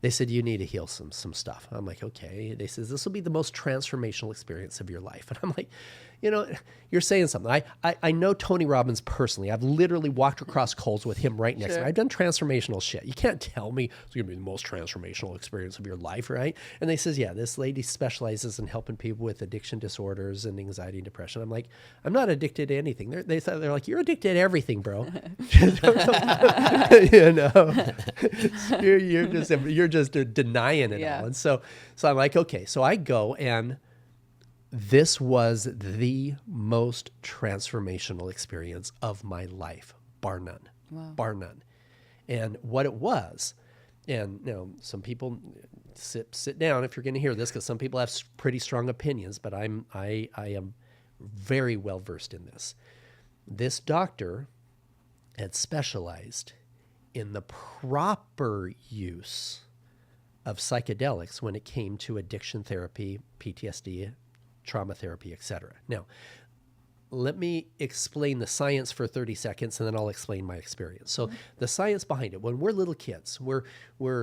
They said, you need to heal some stuff. I'm like, okay. They says, this will be the most transformational experience of your life. And I'm like, you're saying something. I know Tony Robbins personally. I've literally walked across coals with him right next to me. I've done transformational shit. You can't tell me it's going to be the most transformational experience of your life, right? And they says, yeah, this lady specializes in helping people with addiction disorders and anxiety and depression. I'm like, I'm not addicted to anything. They're like, you're addicted to everything, bro. You're just denying it all. And so I'm like, okay. So I go, and this was the most transformational experience of my life, bar none. Wow. Bar none. And what it was, and some people sit down if you're going to hear this, because some people have pretty strong opinions, but I am very well versed in this. This doctor had specialized in the proper use of psychedelics when it came to addiction therapy, PTSD, trauma therapy, etc. Now, let me explain the science for 30 seconds, and then I'll explain my experience. So the science behind it, when we're little kids, we're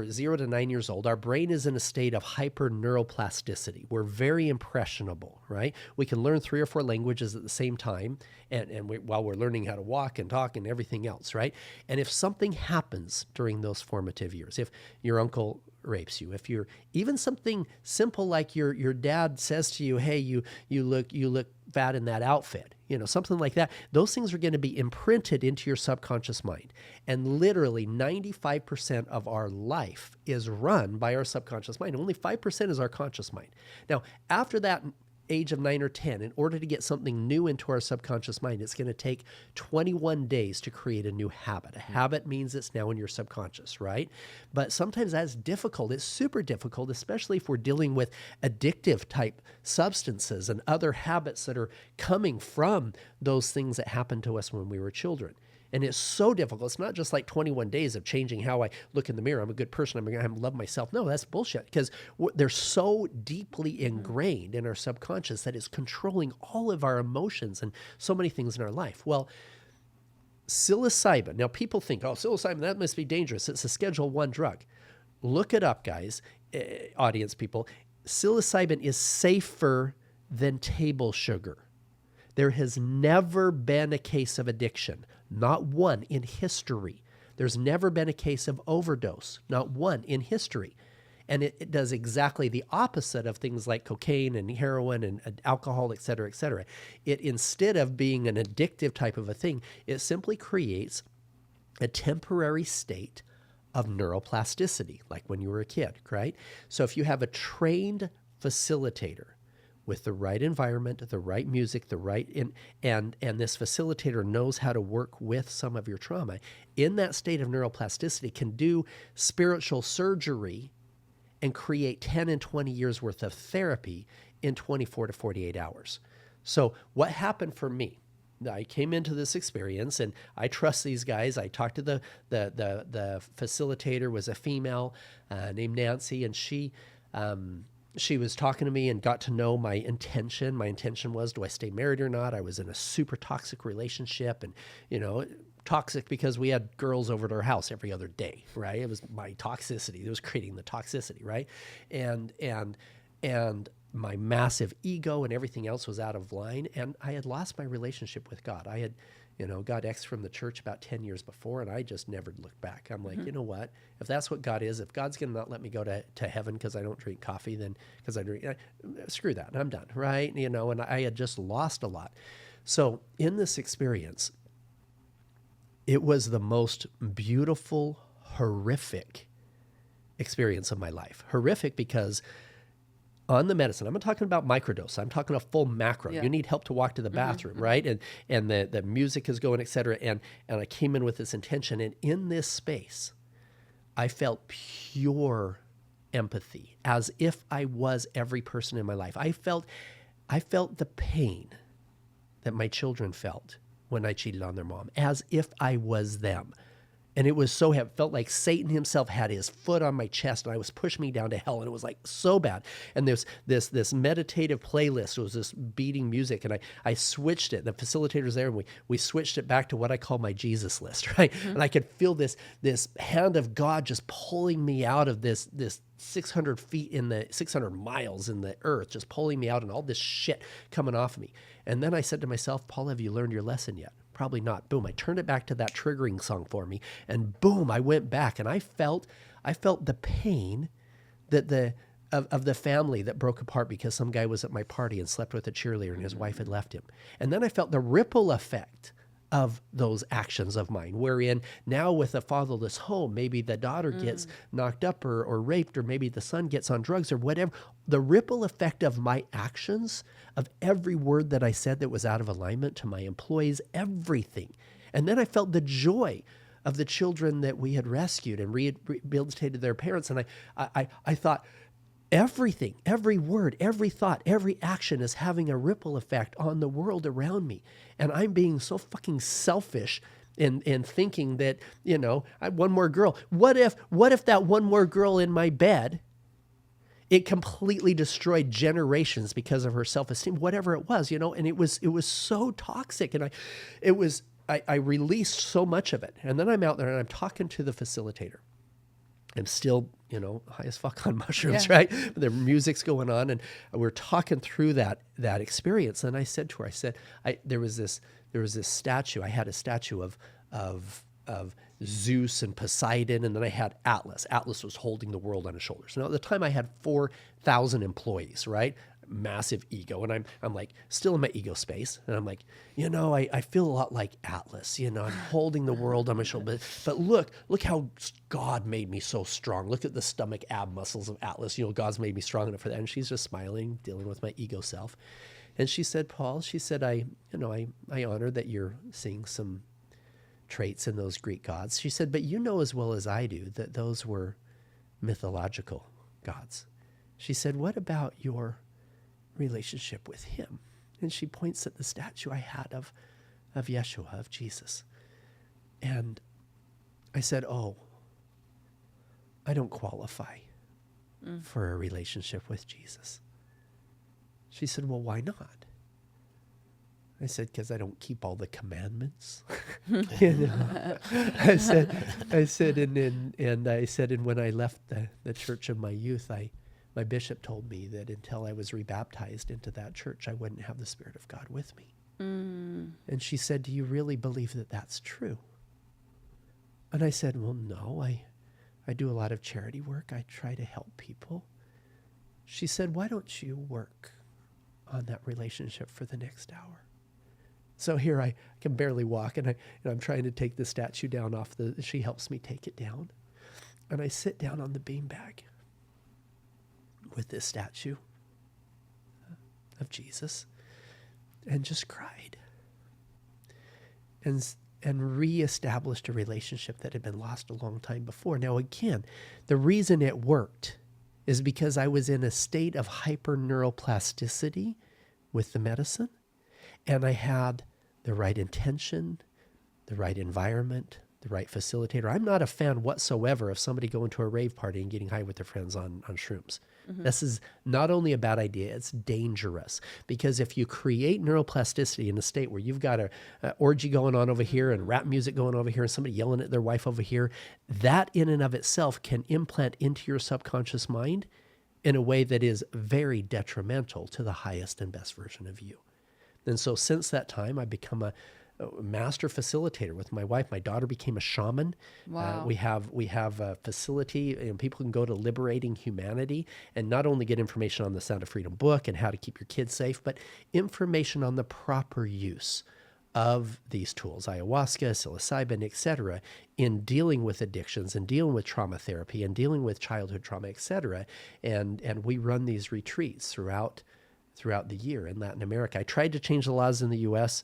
0 to 9 years old, our brain is in a state of hyper neuroplasticity. We're very impressionable, right? We can learn 3 or 4 languages at the same time, while we're learning how to walk and talk and everything else, right? And if something happens during those formative years, if your uncle rapes you, if you're even something simple like your dad says to you, hey, you look fat in that outfit, something like that, those things are going to be imprinted into your subconscious mind. And literally 95% of our life is run by our subconscious mind. Only 5% is our conscious mind. Now, after that age of 9 or 10, in order to get something new into our subconscious mind, it's going to take 21 days to create a new habit. A habit means it's now in your subconscious, right? But sometimes that's difficult. It's super difficult, especially if we're dealing with addictive type substances and other habits that are coming from those things that happened to us when we were children. And it's so difficult. It's not just like 21 days of changing how I look in the mirror. I'm a good person. I'm going to love myself. No, that's bullshit, because they're so deeply ingrained in our subconscious that it's controlling all of our emotions and so many things in our life. Well, psilocybin. Now, people think, psilocybin, that must be dangerous. It's a Schedule 1 drug. Look it up, guys, audience people. Psilocybin is safer than table sugar. There has never been a case of addiction, not one in history. There's never been a case of overdose, not one in history. And it does exactly the opposite of things like cocaine and heroin and alcohol, et cetera, et cetera. It, instead of being an addictive type of a thing, it simply creates a temporary state of neuroplasticity, like when you were a kid, right? So if you have a trained facilitator with the right environment, the right music, and this facilitator knows how to work with some of your trauma, in that state of neuroplasticity can do spiritual surgery and create 10 and 20 years worth of therapy in 24 to 48 hours. So what happened for me? I came into this experience, and I trust these guys. I talked to the facilitator, was a female named Nancy, and she was talking to me and got to know my intention. My intention was, do I stay married or not? I was in a super toxic relationship, and, toxic because we had girls over at our house every other day, right? It was my toxicity. It was creating the toxicity, right? And my massive ego and everything else was out of line. And I had lost my relationship with God. I had, got X from the church about 10 years before, and I just never looked back. I'm like, you know what? If that's what God is, if God's going to not let me go to heaven because I don't drink coffee, then because I drink, screw that. I'm done, right? And I had just lost a lot. So in this experience, it was the most beautiful, horrific experience of my life. Horrific because on the medicine, I'm not talking about microdose. I'm talking a full macro. Yeah. You need help to walk to the bathroom, right? And the music is going, et cetera. And I came in with this intention. And in this space, I felt pure empathy, as if I was every person in my life. I felt the pain that my children felt when I cheated on their mom, as if I was them. And it was so heavy. It felt like Satan himself had his foot on my chest, and I was pushing me down to hell, and it was like so bad. And there's this meditative playlist. It was this beating music, and I switched it. The facilitator's there, and we switched it back to what I call my Jesus list, right? And I could feel this hand of God just pulling me out of this 600 miles in the earth, just pulling me out, and all this shit coming off of me. And then I said to myself, Paul, have you learned your lesson yet? Probably not. Boom, I turned it back to that triggering song for me, and boom, I went back, and I felt the pain that of the family that broke apart because some guy was at my party and slept with a cheerleader and his wife had left him. And then I felt the ripple effect of those actions of mine, wherein now with a fatherless home, maybe the daughter gets knocked up or raped, or maybe the son gets on drugs or whatever. The ripple effect of my actions, of every word that I said that was out of alignment to my employees, everything. And then I felt the joy of the children that we had rescued and rehabilitated their parents. And I thought, everything, every word, every thought, every action is having a ripple effect on the world around me. And I'm being so fucking selfish in thinking that, one more girl. What if that one more girl in my bed, it completely destroyed generations because of her self-esteem, whatever it was, and it was so toxic. And I released so much of it. And then I'm out there and I'm talking to the facilitator. I'm still, high as fuck on mushrooms, right? The music's going on, and we're talking through that experience. And I said to her, there was this statue. I had a statue of Zeus and Poseidon, and then I had Atlas. Atlas was holding the world on his shoulders. Now at the time I had 4,000 employees, right? Massive ego, and I'm like still in my ego space, and I'm like, I feel a lot like Atlas, I'm holding the world on my shoulder, but look how God made me so strong. Look at the stomach ab muscles of Atlas. God's made me strong enough for that. And she's just smiling, dealing with my ego self. And she said, Paul, I honor that you're seeing some traits in those Greek gods. She said, but as well as I do that those were mythological gods. She said, what about your relationship with him? And she points at the statue I had of Yeshua, of Jesus. And I said, oh, I don't qualify for a relationship with Jesus. She said, well, why not? I said, because I don't keep all the commandments. I said, and when I left the church of my youth, my bishop told me that until I was rebaptized into that church, I wouldn't have the Spirit of God with me. And she said, do you really believe that that's true? And I said, well, no, I do a lot of charity work. I try to help people. She said, why don't you work on that relationship for the next hour? So here I can barely walk, and I'm trying to take the statue down she helps me take it down. And I sit down on the beanbag with this statue of Jesus and just cried and reestablished a relationship that had been lost a long time before. Now, again, the reason it worked is because I was in a state of hyper neuroplasticity with the medicine, and I had the right intention, the right environment, the right facilitator. I'm not a fan whatsoever of somebody going to a rave party and getting high with their friends on shrooms. This is not only a bad idea, it's dangerous. Because if you create neuroplasticity in a state where you've got a orgy going on over here and rap music going over here and somebody yelling at their wife over here, that in and of itself can implant into your subconscious mind in a way that is very detrimental to the highest and best version of you. And so since that time, I've become a master facilitator with my wife. My daughter became a shaman. Wow. We have a facility, and people can go to Liberating Humanity and not only get information on the Sound of Freedom book and how to keep your kids safe, but information on the proper use of these tools, ayahuasca, psilocybin, etc., in dealing with addictions and dealing with trauma therapy and dealing with childhood trauma, etc. And we run these retreats throughout the year in Latin America. I tried to change the laws in the U.S.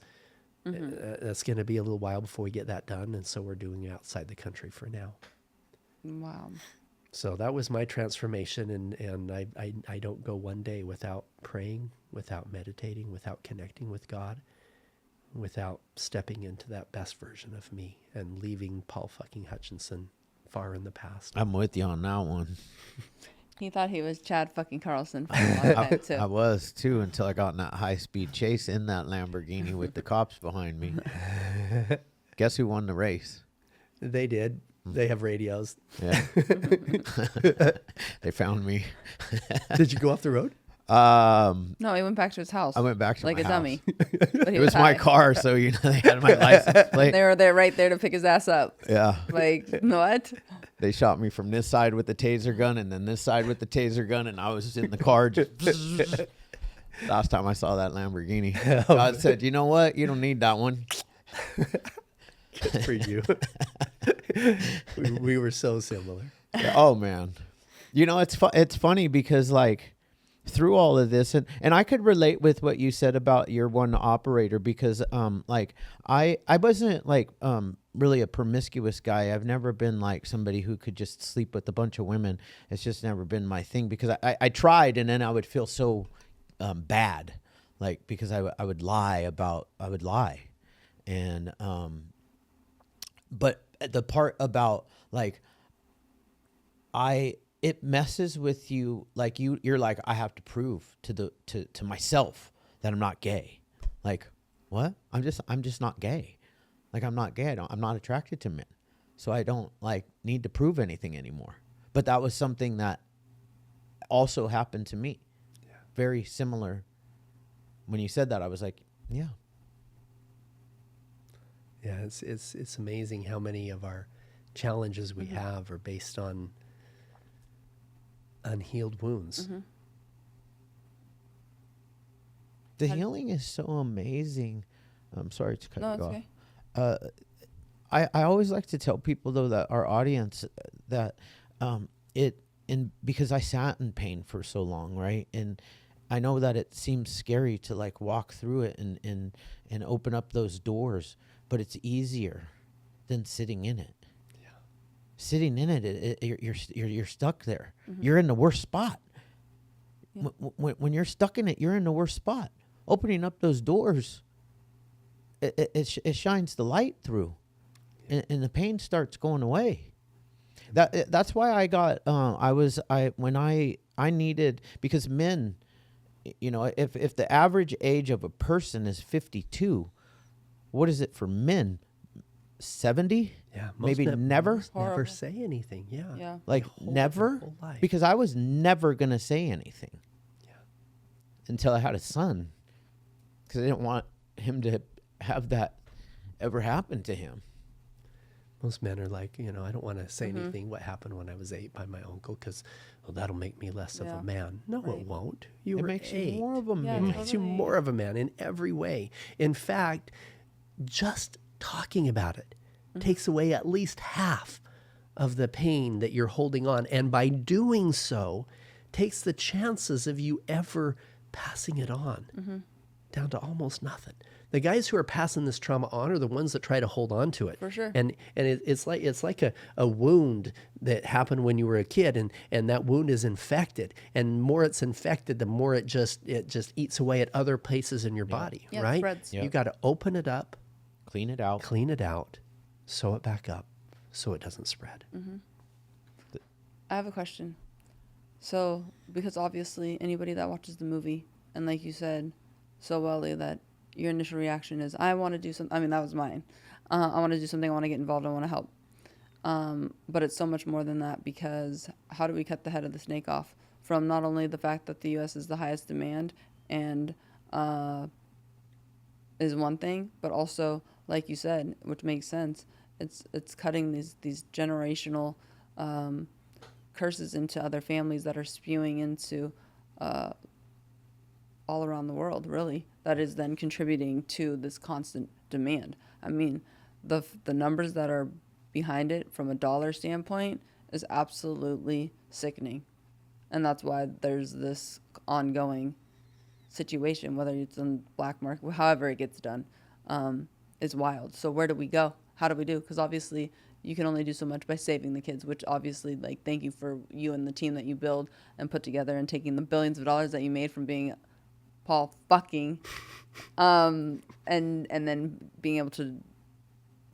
That's going to be a little while before we get that done, and so we're doing it outside the country for now. Wow. So that was my transformation, and I don't go one day without praying, without meditating, without connecting with God, without stepping into that best version of me and leaving Paul fucking Hutchinson far in the past. I'm with you on that one. He thought he was Chad fucking Carlson for a long time, too. I was too until I got in that high-speed chase in that Lamborghini with the cops behind me. Guess who won the race? They did. They have radios. Yeah. They found me. Did you go off the road? No, he went back to his house. I went back to like my a house. dummy. But he It was my high. car, so you know they had my license plate. They were there right there to pick his ass up. Yeah. Like, what? They shot me from this side with the taser gun and then this side with the taser gun, and I was in the car just last time I saw that Lamborghini. God said, you know what? You don't need that one. Good for you. we were so similar. Oh, man. You know, it's funny because, like, through all of this, and I could relate with what you said about your one operator because, like, I wasn't, like, really a promiscuous guy. I've never been, like, somebody who could just sleep with a bunch of women. It's just never been my thing because I tried, and then I would feel so bad, like, because I would lie. And, but the part about, like, it messes with you, like you're like, I have to prove to myself that I'm not gay. Like, what? I'm just not gay. Like, I'm not gay. I'm not attracted to men. So I don't, like, need to prove anything anymore. But that was something that also happened to me. Yeah. Very similar. When you said that, I was like, yeah. Yeah, it's amazing how many of our challenges we have are based on unhealed wounds. The healing is so amazing. I'm sorry to cut No, you it's off. okay. I always like to tell people, though, that our audience that because I sat in pain for so long, right? And I know that it seems scary to, like, walk through it and open up those doors, but it's easier than sitting in it. Yeah. Sitting in it, you're stuck there. You're in the worst spot. Yeah. When you're stuck in it, you're in the worst spot. Opening up those doors, it shines the light through, and the pain starts going away. That's why I got I needed, because men, you know, if the average age of a person is 52, what is it for men? 70? Yeah, maybe never. Never Horrible. say anything. Yeah, Yeah. Like, never, whole life. because I was never gonna say anything. Yeah. Until I had a son, because I didn't want him to have that ever happen to him. Most men are like, you know, I don't want to say anything what happened when I was 8 by my uncle because, well, that'll make me less of a man. No, Right. it won't. You It were makes 8. you more of a Yeah, man. It makes you Totally. more of a man in every way. In fact, just talking about it takes away at least half of the pain that you're holding on. And by doing so, takes the chances of you ever passing it on down to almost nothing. The guys who are passing this trauma on are the ones that try to hold on to it. For sure. And it's like a wound that happened when you were a kid, and that wound is infected. And the more it's infected, the more it just eats away at other places in your body, Yeah, it right? spreads. Yep. You got to open it up, Clean it out. clean it out, sew it back up so it doesn't spread. I have a question. So, because obviously anybody that watches the movie, and like you said so well, Lee, that your initial reaction is, I want to do something. I mean, that was mine. I want to do something. I want to get involved. I want to help. But it's so much more than that, because how do we cut the head of the snake off from not only the fact that the U.S. is the highest demand and is one thing, but also, like you said, which makes sense, it's cutting these generational curses into other families that are spewing into all around the world, really, that is then contributing to this constant demand. I mean, the numbers that are behind it from a dollar standpoint is absolutely sickening. And that's why there's this ongoing situation, whether it's in black market, however it gets done, is wild. So where do we go? How do we do? Because obviously you can only do so much by saving the kids, which obviously, like, thank you for you and the team that you build and put together and taking the billions of dollars that you made from being Paul fucking, and then being able to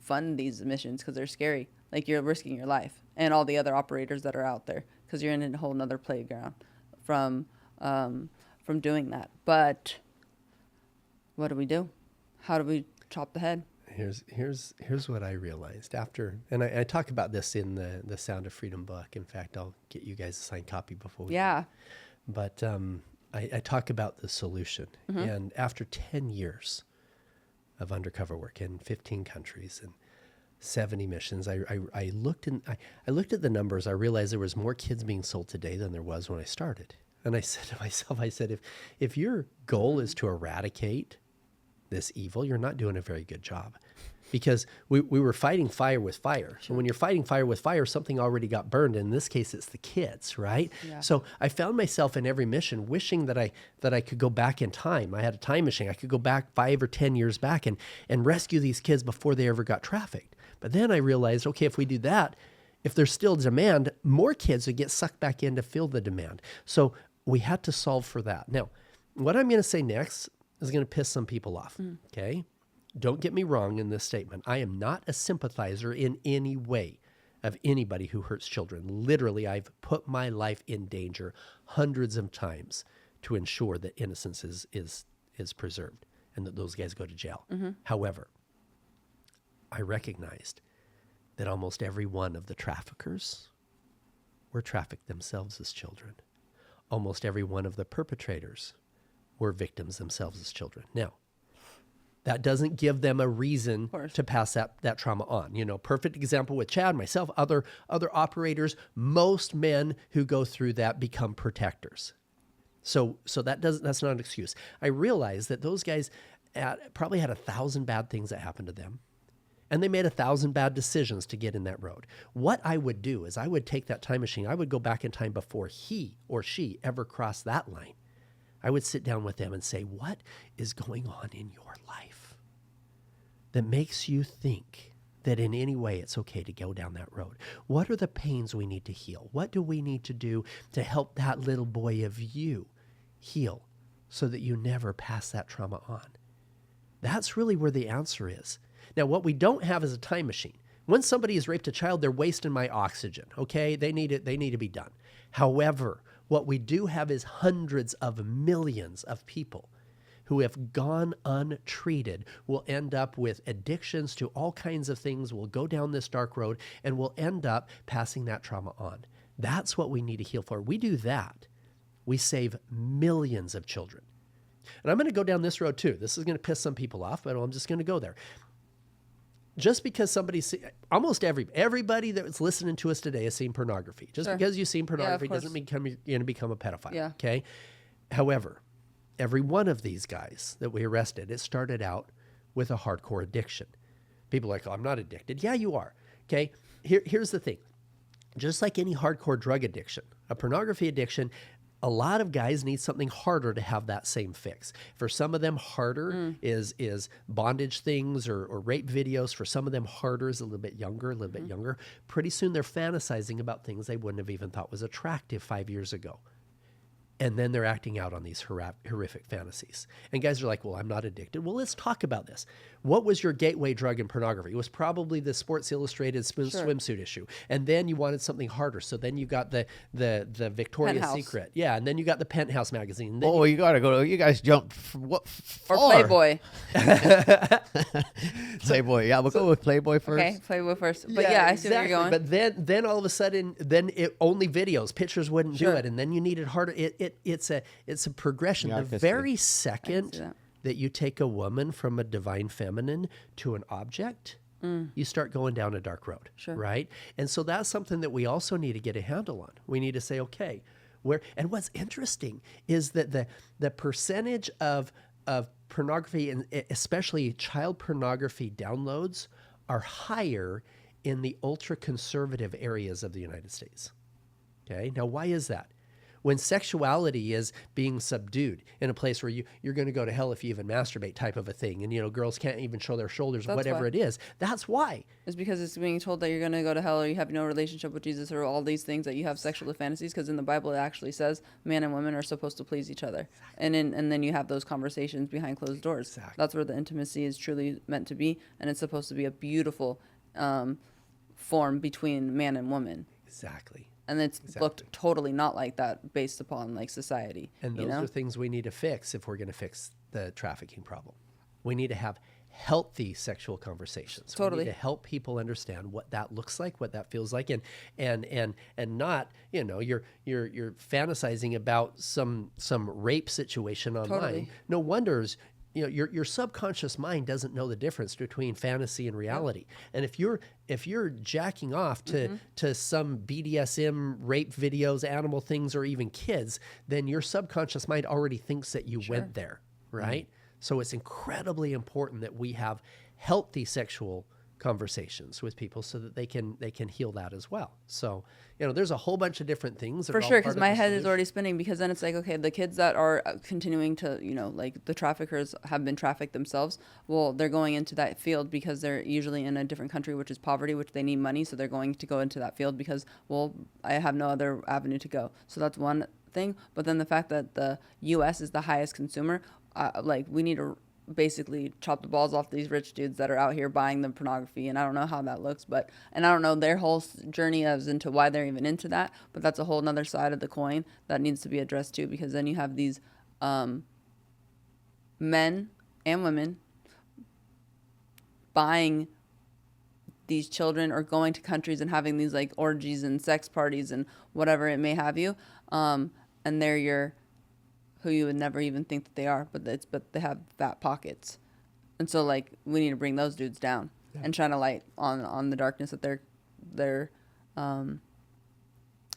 fund these missions because they're scary. Like you're risking your life and all the other operators that are out there because you're in a whole nother playground from doing that. But what do we do? How do we chop the head? Here's what I realized after, and I talk about this in the Sound of Freedom book. In fact, I'll get you guys a signed copy before we. Yeah. But I talk about the solution, and after 10 years of undercover work in 15 countries and 70 missions, I looked at the numbers. I realized there was more kids being sold today than there was when I started. And I said to myself, if your goal is to eradicate this evil, you're not doing a very good job, because we were fighting fire with fire. So when you're fighting fire with fire, something already got burned. In this case, it's the kids, right? Yeah. So I found myself in every mission wishing that I could go back in time. I had a time machine. I could go back 5 or 10 years back and rescue these kids before they ever got trafficked. But then I realized, okay, if we do that, if there's still demand, more kids would get sucked back in to fill the demand. So we had to solve for that. Now, what I'm going to say next is going to piss some people off, okay? Don't get me wrong in this statement. I am not a sympathizer in any way of anybody who hurts children. Literally, I've put my life in danger hundreds of times to ensure that innocence is preserved and that those guys go to jail. However, I recognized that almost every one of the traffickers were trafficked themselves as children. Almost every one of the perpetrators were victims themselves as children. Now, that doesn't give them a reason to pass that trauma on. You know, perfect example with Chad, myself, other operators. Most men who go through that become protectors. So that's not an excuse. I realize that those guys probably had 1,000 bad things that happened to them, and they made 1,000 bad decisions to get in that road. What I would do is I would take that time machine. I would go back in time before he or she ever crossed that line. I would sit down with them and say, what is going on in your life that makes you think that in any way it's okay to go down that road? What are the pains we need to heal? What do we need to do to help that little boy of you heal so that you never pass that trauma on? That's really where the answer is. Now, what we don't have is a time machine. When somebody has raped a child, they're wasting my oxygen, okay? They need to be done. However, what we do have is hundreds of millions of people who have gone untreated, will end up with addictions to all kinds of things, will go down this dark road, and will end up passing that trauma on. That's what we need to heal for. We do that, we save millions of children. And I'm going to go down this road too. This is going to piss some people off, but I'm just going to go there. Just because almost everybody that's listening to us today has seen pornography. Just because you've seen pornography doesn't mean you're going to become a pedophile. Yeah. Okay. However, every one of these guys that we arrested, it started out with a hardcore addiction. People are like, oh, I'm not addicted. Yeah, you are. Okay. Here's the thing. Just like any hardcore drug addiction, a pornography addiction, a lot of guys need something harder to have that same fix. For some of them, harder is bondage things or rape videos. For some of them, harder is a little bit younger. Pretty soon they're fantasizing about things they wouldn't have even thought was attractive 5 years ago. And then they're acting out on these horrific fantasies. And guys are like, well, I'm not addicted. Well, let's talk about this. What was your gateway drug in pornography? It was probably the Sports Illustrated swimsuit issue. And then you wanted something harder. So then you got the Victoria's Penthouse. Secret. Yeah, and then you got the Penthouse magazine. Oh, you got to go. You guys jumped Or far. Playboy. Playboy. Yeah, we'll go with Playboy first. Okay, Playboy first. But yeah, I see where you're going. But then all of a sudden, only videos, pictures wouldn't do it. And then you needed harder. It's a progression. Yeah, The very see second that you take a woman from a divine feminine to an object, you start going down a dark road, right? And so that's something that we also need to get a handle on. We need to say, okay, and what's interesting is that the percentage of pornography, and especially child pornography downloads, are higher in the ultra-conservative areas of the United States. Okay, now why is that? when sexuality is being subdued in a place where you're going to go to hell if you even masturbate type of a thing, and girls can't even show their shoulders, That's whatever why. it is, that's why. It's because it's being told that you're going to go to hell, or you have no relationship with Jesus, or all these things, that you have sexual fantasies, because in the Bible it actually says man and woman are supposed to please each other. And then you have those conversations behind closed doors. Exactly. That's where the intimacy is truly meant to be, and it's supposed to be a beautiful form between man and woman. Exactly. And it's looked totally not like that based upon like society. And those are things we need to fix if we're going to fix the trafficking problem. We need to have healthy sexual conversations. Totally. We need to help people understand what that looks like, what that feels like, and not, you're fantasizing about some rape situation online. Totally. No wonders. Your subconscious mind doesn't know the difference between fantasy and reality. And if you're jacking off to some BDSM rape videos, animal things, or even kids, then your subconscious mind already thinks that you went there, right? So it's incredibly important that we have healthy sexual conversations with people so that they can heal that as well. So, there's a whole bunch of different things. For sure, because my head is already spinning, because then it's like, okay, the kids that are continuing to, like the traffickers have been trafficked themselves. Well, they're going into that field because they're usually in a different country, which is poverty, which they need money. So they're going to go into that field because, well, I have no other avenue to go. So that's one thing. But then the fact that the U.S. is the highest consumer, we need to basically chop the balls off these rich dudes that are out here buying the pornography. And I don't know how that looks, and I don't know their whole journey as into why they're even into that, but that's a whole nother side of the coin that needs to be addressed too, because then you have these men and women buying these children, or going to countries and having these like orgies and sex parties and whatever it may have you, and they're who you would never even think that they are, but they have fat pockets. And so like we need to bring those dudes down and shine a light on the darkness that they're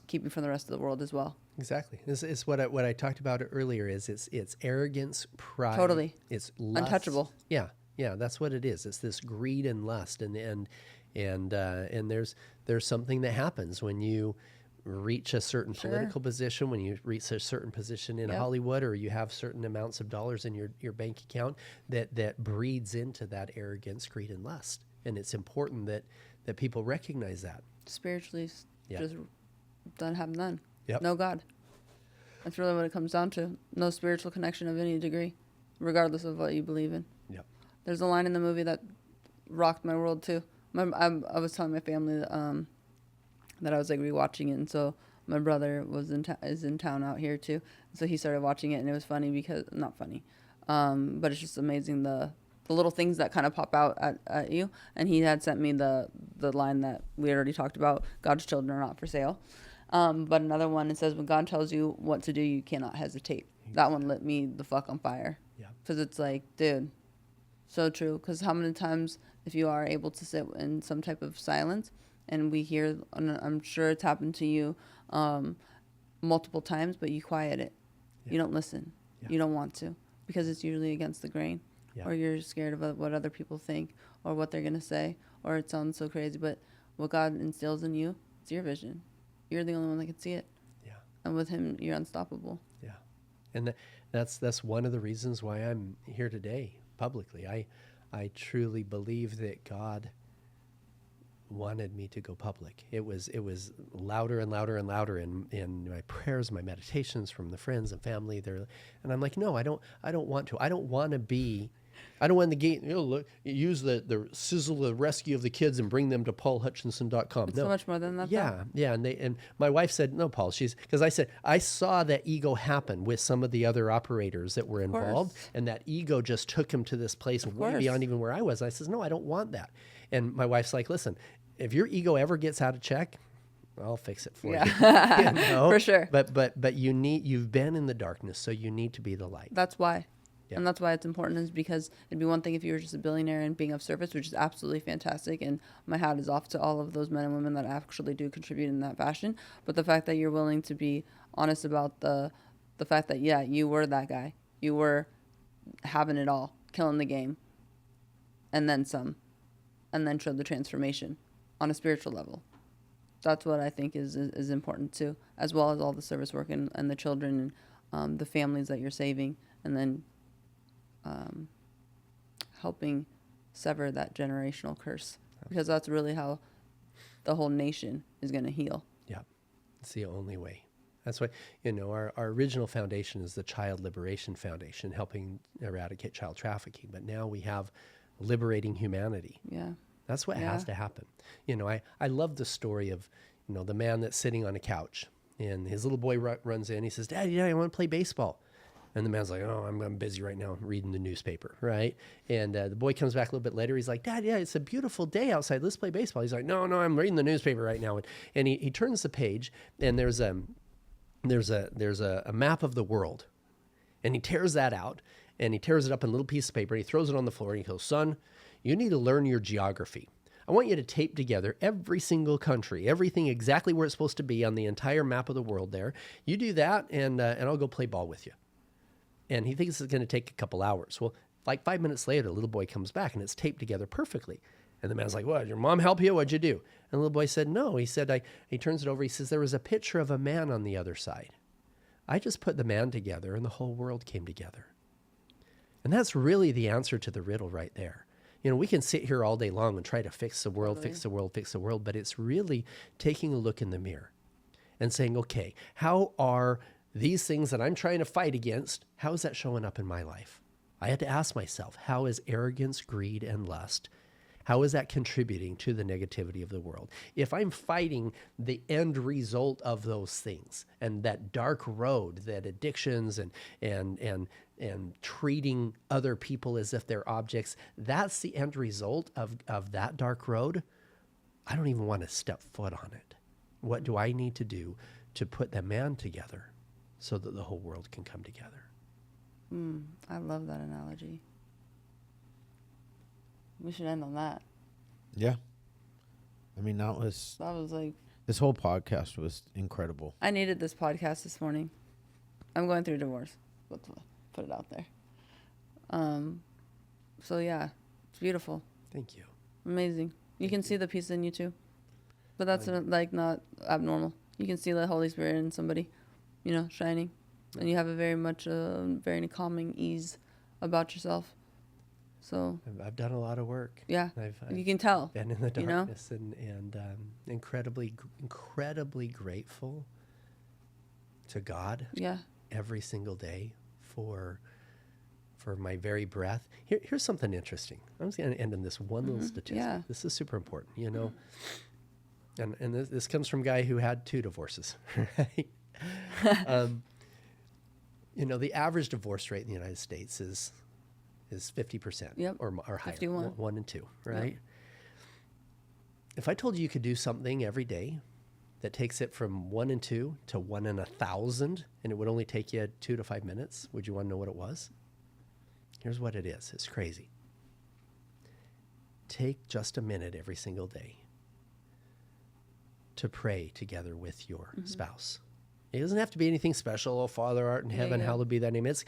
keeping from the rest of the world as well. Exactly. This is what I talked about earlier. It's arrogance, pride. Totally. It's lust. Untouchable. Yeah, that's what it is. It's this greed and lust, and there's something that happens when you reach a certain political position, when you reach a certain position in Hollywood, or you have certain amounts of dollars in your bank account, that breeds into that arrogance, greed, and lust. And it's important that people recognize that. Spiritually, just don't have none. Yep. No God. That's really what it comes down to. No spiritual connection of any degree, regardless of what you believe in. Yep. There's a line in the movie that rocked my world too. I was telling my family that I was like rewatching it, and so my brother is in town out here too. So he started watching it, and it was funny because not funny, but it's just amazing the little things that kind of pop out at you. And he had sent me the line that we already talked about: God's children are not for sale. But another one, it says, when God tells you what to do, you cannot hesitate. That one lit me the fuck on fire. Yeah. Because it's like, dude, so true. Because how many times, if you are able to sit in some type of silence, and we hear, and I'm sure it's happened to you multiple times, but you quiet it. Yeah. You don't listen. Yeah. You don't want to, because it's usually against the grain. Yeah. Or you're scared of what other people think, or what they're going to say, or it sounds so crazy. But what God instills in you, it's your vision. You're the only one that can see it. Yeah. And with him, you're unstoppable. Yeah. And that's one of the reasons why I'm here today publicly. I truly believe that God wanted me to go public. It was louder and louder and louder in my prayers, my meditations from the friends and family there. And I'm like, no, I don't want to. I don't want the gate, use the sizzle, the rescue of the kids and bring them to paulhutchinson.com. It's so much more than that. Yeah. Though. Yeah. And my wife said, no, Paul, because I said, I saw that ego happen with some of the other operators that were involved. And that ego just took him to this place way beyond even where I was. I says, no, I don't want that. And my wife's like, listen, if your ego ever gets out of check, I'll fix it for you. For sure. But you've been in the darkness, so you need to be the light. That's why. Yeah. And that's why it's important, is because it'd be one thing if you were just a billionaire and being of service, which is absolutely fantastic. And my hat is off to all of those men and women that actually do contribute in that fashion. But the fact that you're willing to be honest about the fact that, yeah, you were that guy. You were having it all, killing the game, and then some, and then showed the transformation on a spiritual level. That's what I think is important too, as well as all the service work and the children and the families that you're saving, and then helping sever that generational curse, because that's really how the whole nation is going to heal. Yeah, it's the only way. That's why, our original foundation is the Child Liberation Foundation, helping eradicate child trafficking. But now we have Liberating Humanity. Yeah. That's what has to happen. I love the story of, the man that's sitting on a couch and his little boy runs in. He says, Daddy, I want to play baseball. And the man's like, oh, I'm busy right now reading the newspaper, right? And the boy comes back a little bit later. He's like, Dad, it's a beautiful day outside. Let's play baseball. He's like, no, I'm reading the newspaper right now. And he turns the page, and there's a map of the world. And he tears that out, and he tears it up in a little piece of paper, and he throws it on the floor, and he goes, son, you need to learn your geography. I want you to tape together every single country, everything exactly where it's supposed to be on the entire map of the world there. You do that, and I'll go play ball with you. And he thinks it's going to take a couple hours. Well, like 5 minutes later, the little boy comes back, and it's taped together perfectly. And the man's like, what, did your mom help you? What'd you do? And the little boy said, no. He said, he turns it over. He says, there was a picture of a man on the other side. I just put the man together, and the whole world came together. And that's really the answer to the riddle right there. We can sit here all day long and try to fix the world, fix the world, fix the world, but it's really taking a look in the mirror and saying, okay, how are these things that I'm trying to fight against, how is that showing up in my life? I had to ask myself, how is arrogance, greed, and lust, how is that contributing to the negativity of the world? If I'm fighting the end result of those things and that dark road, that addictions and treating other people as if they're objects, that's the end result of that dark road, I don't even want to step foot on it. What do I need to do to put the man together so that the whole world can come together? I love that analogy. We should end on that. Yeah. I mean, that was like... This whole podcast was incredible. I needed this podcast this morning. I'm going through a divorce. Let's put it out there. So, yeah. It's beautiful. Thank you. Amazing. You can see the peace in you, too. But that's, not abnormal. You can see the Holy Spirit in somebody, shining. And you have a very calming ease about yourself. So I've done a lot of work. Yeah, I've you can tell. Been in the darkness and incredibly grateful to God. Yeah. Every single day for my very breath. Here's something interesting. I'm just going to end on this one little statistic. Yeah. This is super important, And this comes from a guy who had 2 divorces, right? The average divorce rate in the United States is 50% or higher, 51. 1 and 2, right? Yep. If I told you could do something every day that takes it from 1 and 2 to 1 in 1,000, and it would only take you 2 to 5 minutes, would you want to know what it was? Here's what it is. It's crazy. Take just a minute every single day to pray together with your spouse. It doesn't have to be anything special. Oh, Father, art in heaven, hallowed be thy name. It's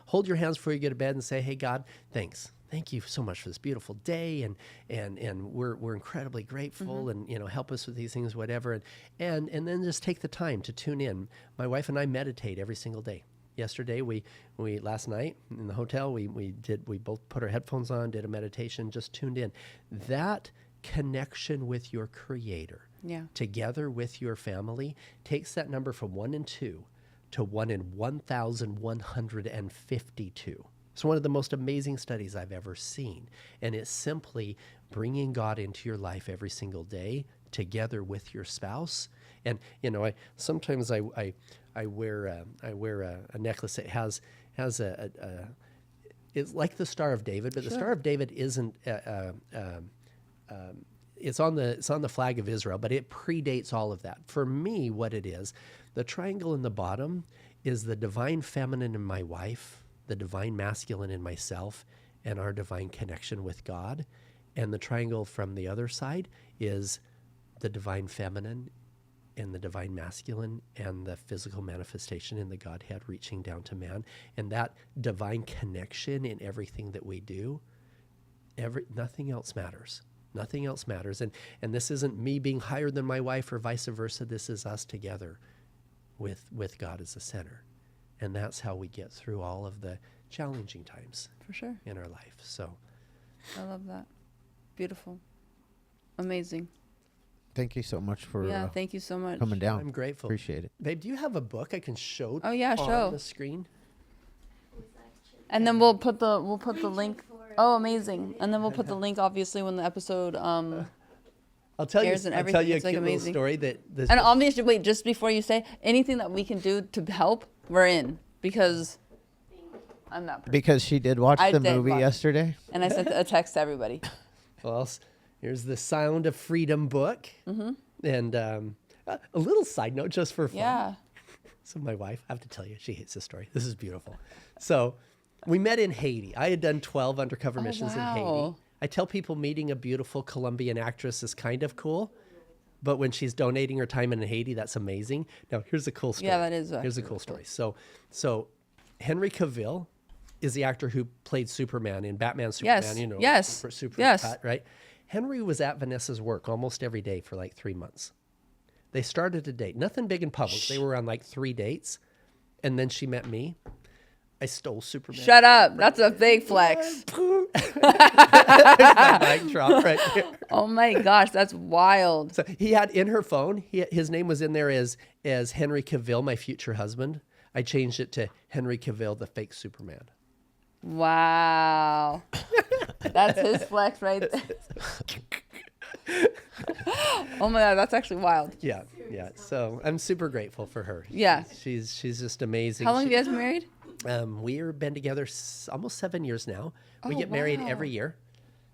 hold your hands before you get to bed and say, hey, God, thanks. Thank you so much for this beautiful day, and we're incredibly grateful, and help us with these things, whatever, and then just take the time to tune in. My wife and I meditate every single day. Yesterday, we last night in the hotel, we both put our headphones on, did a meditation, just tuned in. That connection with your Creator, together with your family, takes that number from 1 and 2 to 1 in 1,152. It's one of the most amazing studies I've ever seen. And it's simply bringing God into your life every single day together with your spouse. And, sometimes I wear a necklace that has it's like the Star of David, but the Star of David isn't, it's on the flag of Israel, but it predates all of that. For me, what it is, the triangle in the bottom is the divine feminine in my wife, the divine masculine in myself, and our divine connection with God. And the triangle from the other side is the divine feminine and the divine masculine and the physical manifestation in the Godhead reaching down to man. And that divine connection in everything that we do, nothing else matters. Nothing else matters. And this isn't me being higher than my wife or vice versa. This is us together with God as the center. And that's how we get through all of the challenging times For sure. in our life. So I love that. Beautiful. Amazing. Thank you so much for Yeah, thank you so much. coming down. I'm grateful. Appreciate it. Babe, do you have a book I can show Oh, yeah, on show. the screen? And then we'll put the link. Oh, amazing. And then we'll put the link obviously when the episode I'll tell you, airs and I'll tell everything. you a It's, like, cute little amazing. story that this and obviously wait, just before you say anything that we can do to help, we're in, because I'm that person. Because she did watch I the did movie watch. yesterday. And I sent a text to everybody. Well, here's the Sound of Freedom book. Mm-hmm. And a little side note just for fun. Yeah. So my wife, I have to tell you, she hates this story. This is beautiful. So we met in Haiti. I had done 12 undercover missions in Haiti. wow. I tell people meeting a beautiful Colombian actress is kind of cool, but when she's donating her time in Haiti, that's amazing. Now, here's a cool story. Yeah, that is Here's a actually cool story. So Henry Cavill is the actor who played Superman in Batman Superman, Yes, you know, yes, super yes. cut, right? Henry was at Vanessa's work almost every day for like 3 months. They started a date, nothing big in public. They were on like 3 dates, and then she met me. I stole Superman. Shut up. That's a big flex. My mic drop right there. Oh my gosh, that's wild. So he had in her phone, his name was in there as Henry Cavill, my future husband. I changed it to Henry Cavill, the fake Superman. Wow. That's his flex right there. Oh my God, that's actually wild. Yeah. So I'm super grateful for her. Yeah. She's just amazing. How long have you guys been married? We've been together almost 7 years now. We Oh, get married wow. every year.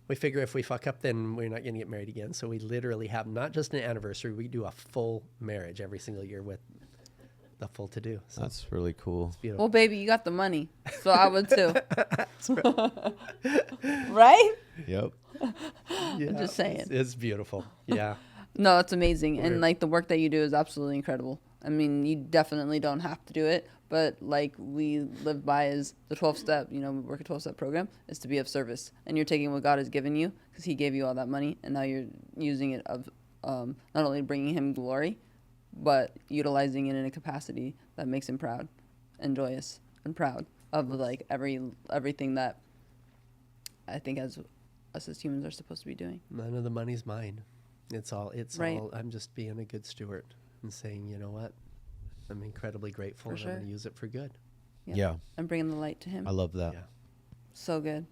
We figure if we fuck up, then we're not going to get married again. So we literally have not just an anniversary, we do a full marriage every single year with the full to-do. So That's really cool. it's beautiful. Well, baby, you got the money. So I would too. Right? Yep. Yeah, just saying. It's beautiful. Yeah. No, it's amazing. We're- And like the work that you do is absolutely incredible. I mean, you definitely don't have to do it, but like we live by is the 12-step, we work a 12-step program, is to be of service. And you're taking what God has given you because he gave you all that money, and now you're using it of not only bringing him glory, but utilizing it in a capacity that makes him proud and joyous and proud of like everything that I think us as humans are supposed to be doing. None of the money's mine. It's Right. all, I'm just being a good steward and saying, you know what? I'm incredibly grateful For and I'm sure. going to use it for good. Yeah. And bringing the light to him. I love that. Yeah. So good.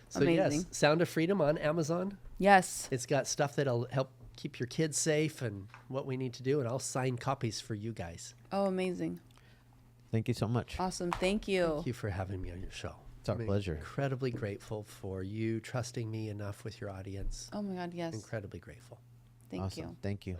So Amazing. yes, Sound of Freedom on Amazon. Yes. It's got stuff that'll help keep your kids safe and what we need to do. And I'll sign copies for you guys. Oh, amazing. Thank you so much. Awesome. Thank you. Thank you for having me on your show. It's our I'm pleasure. Incredibly grateful for you trusting me enough with your audience. Oh my God, yes. Incredibly grateful. Thank Awesome. you. Thank you.